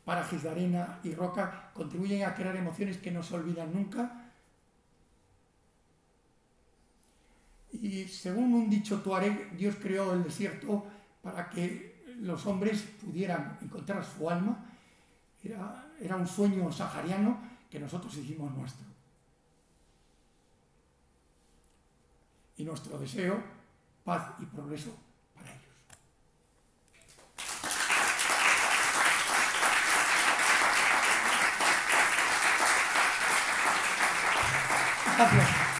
parajes de arena y roca contribuyen a crear emociones que no se olvidan nunca. Y según un dicho tuareg, Dios creó el desierto para que los hombres pudieran encontrar su alma. Era un sueño sahariano que nosotros hicimos nuestro. Y nuestro deseo, paz y progreso para ellos. Gracias.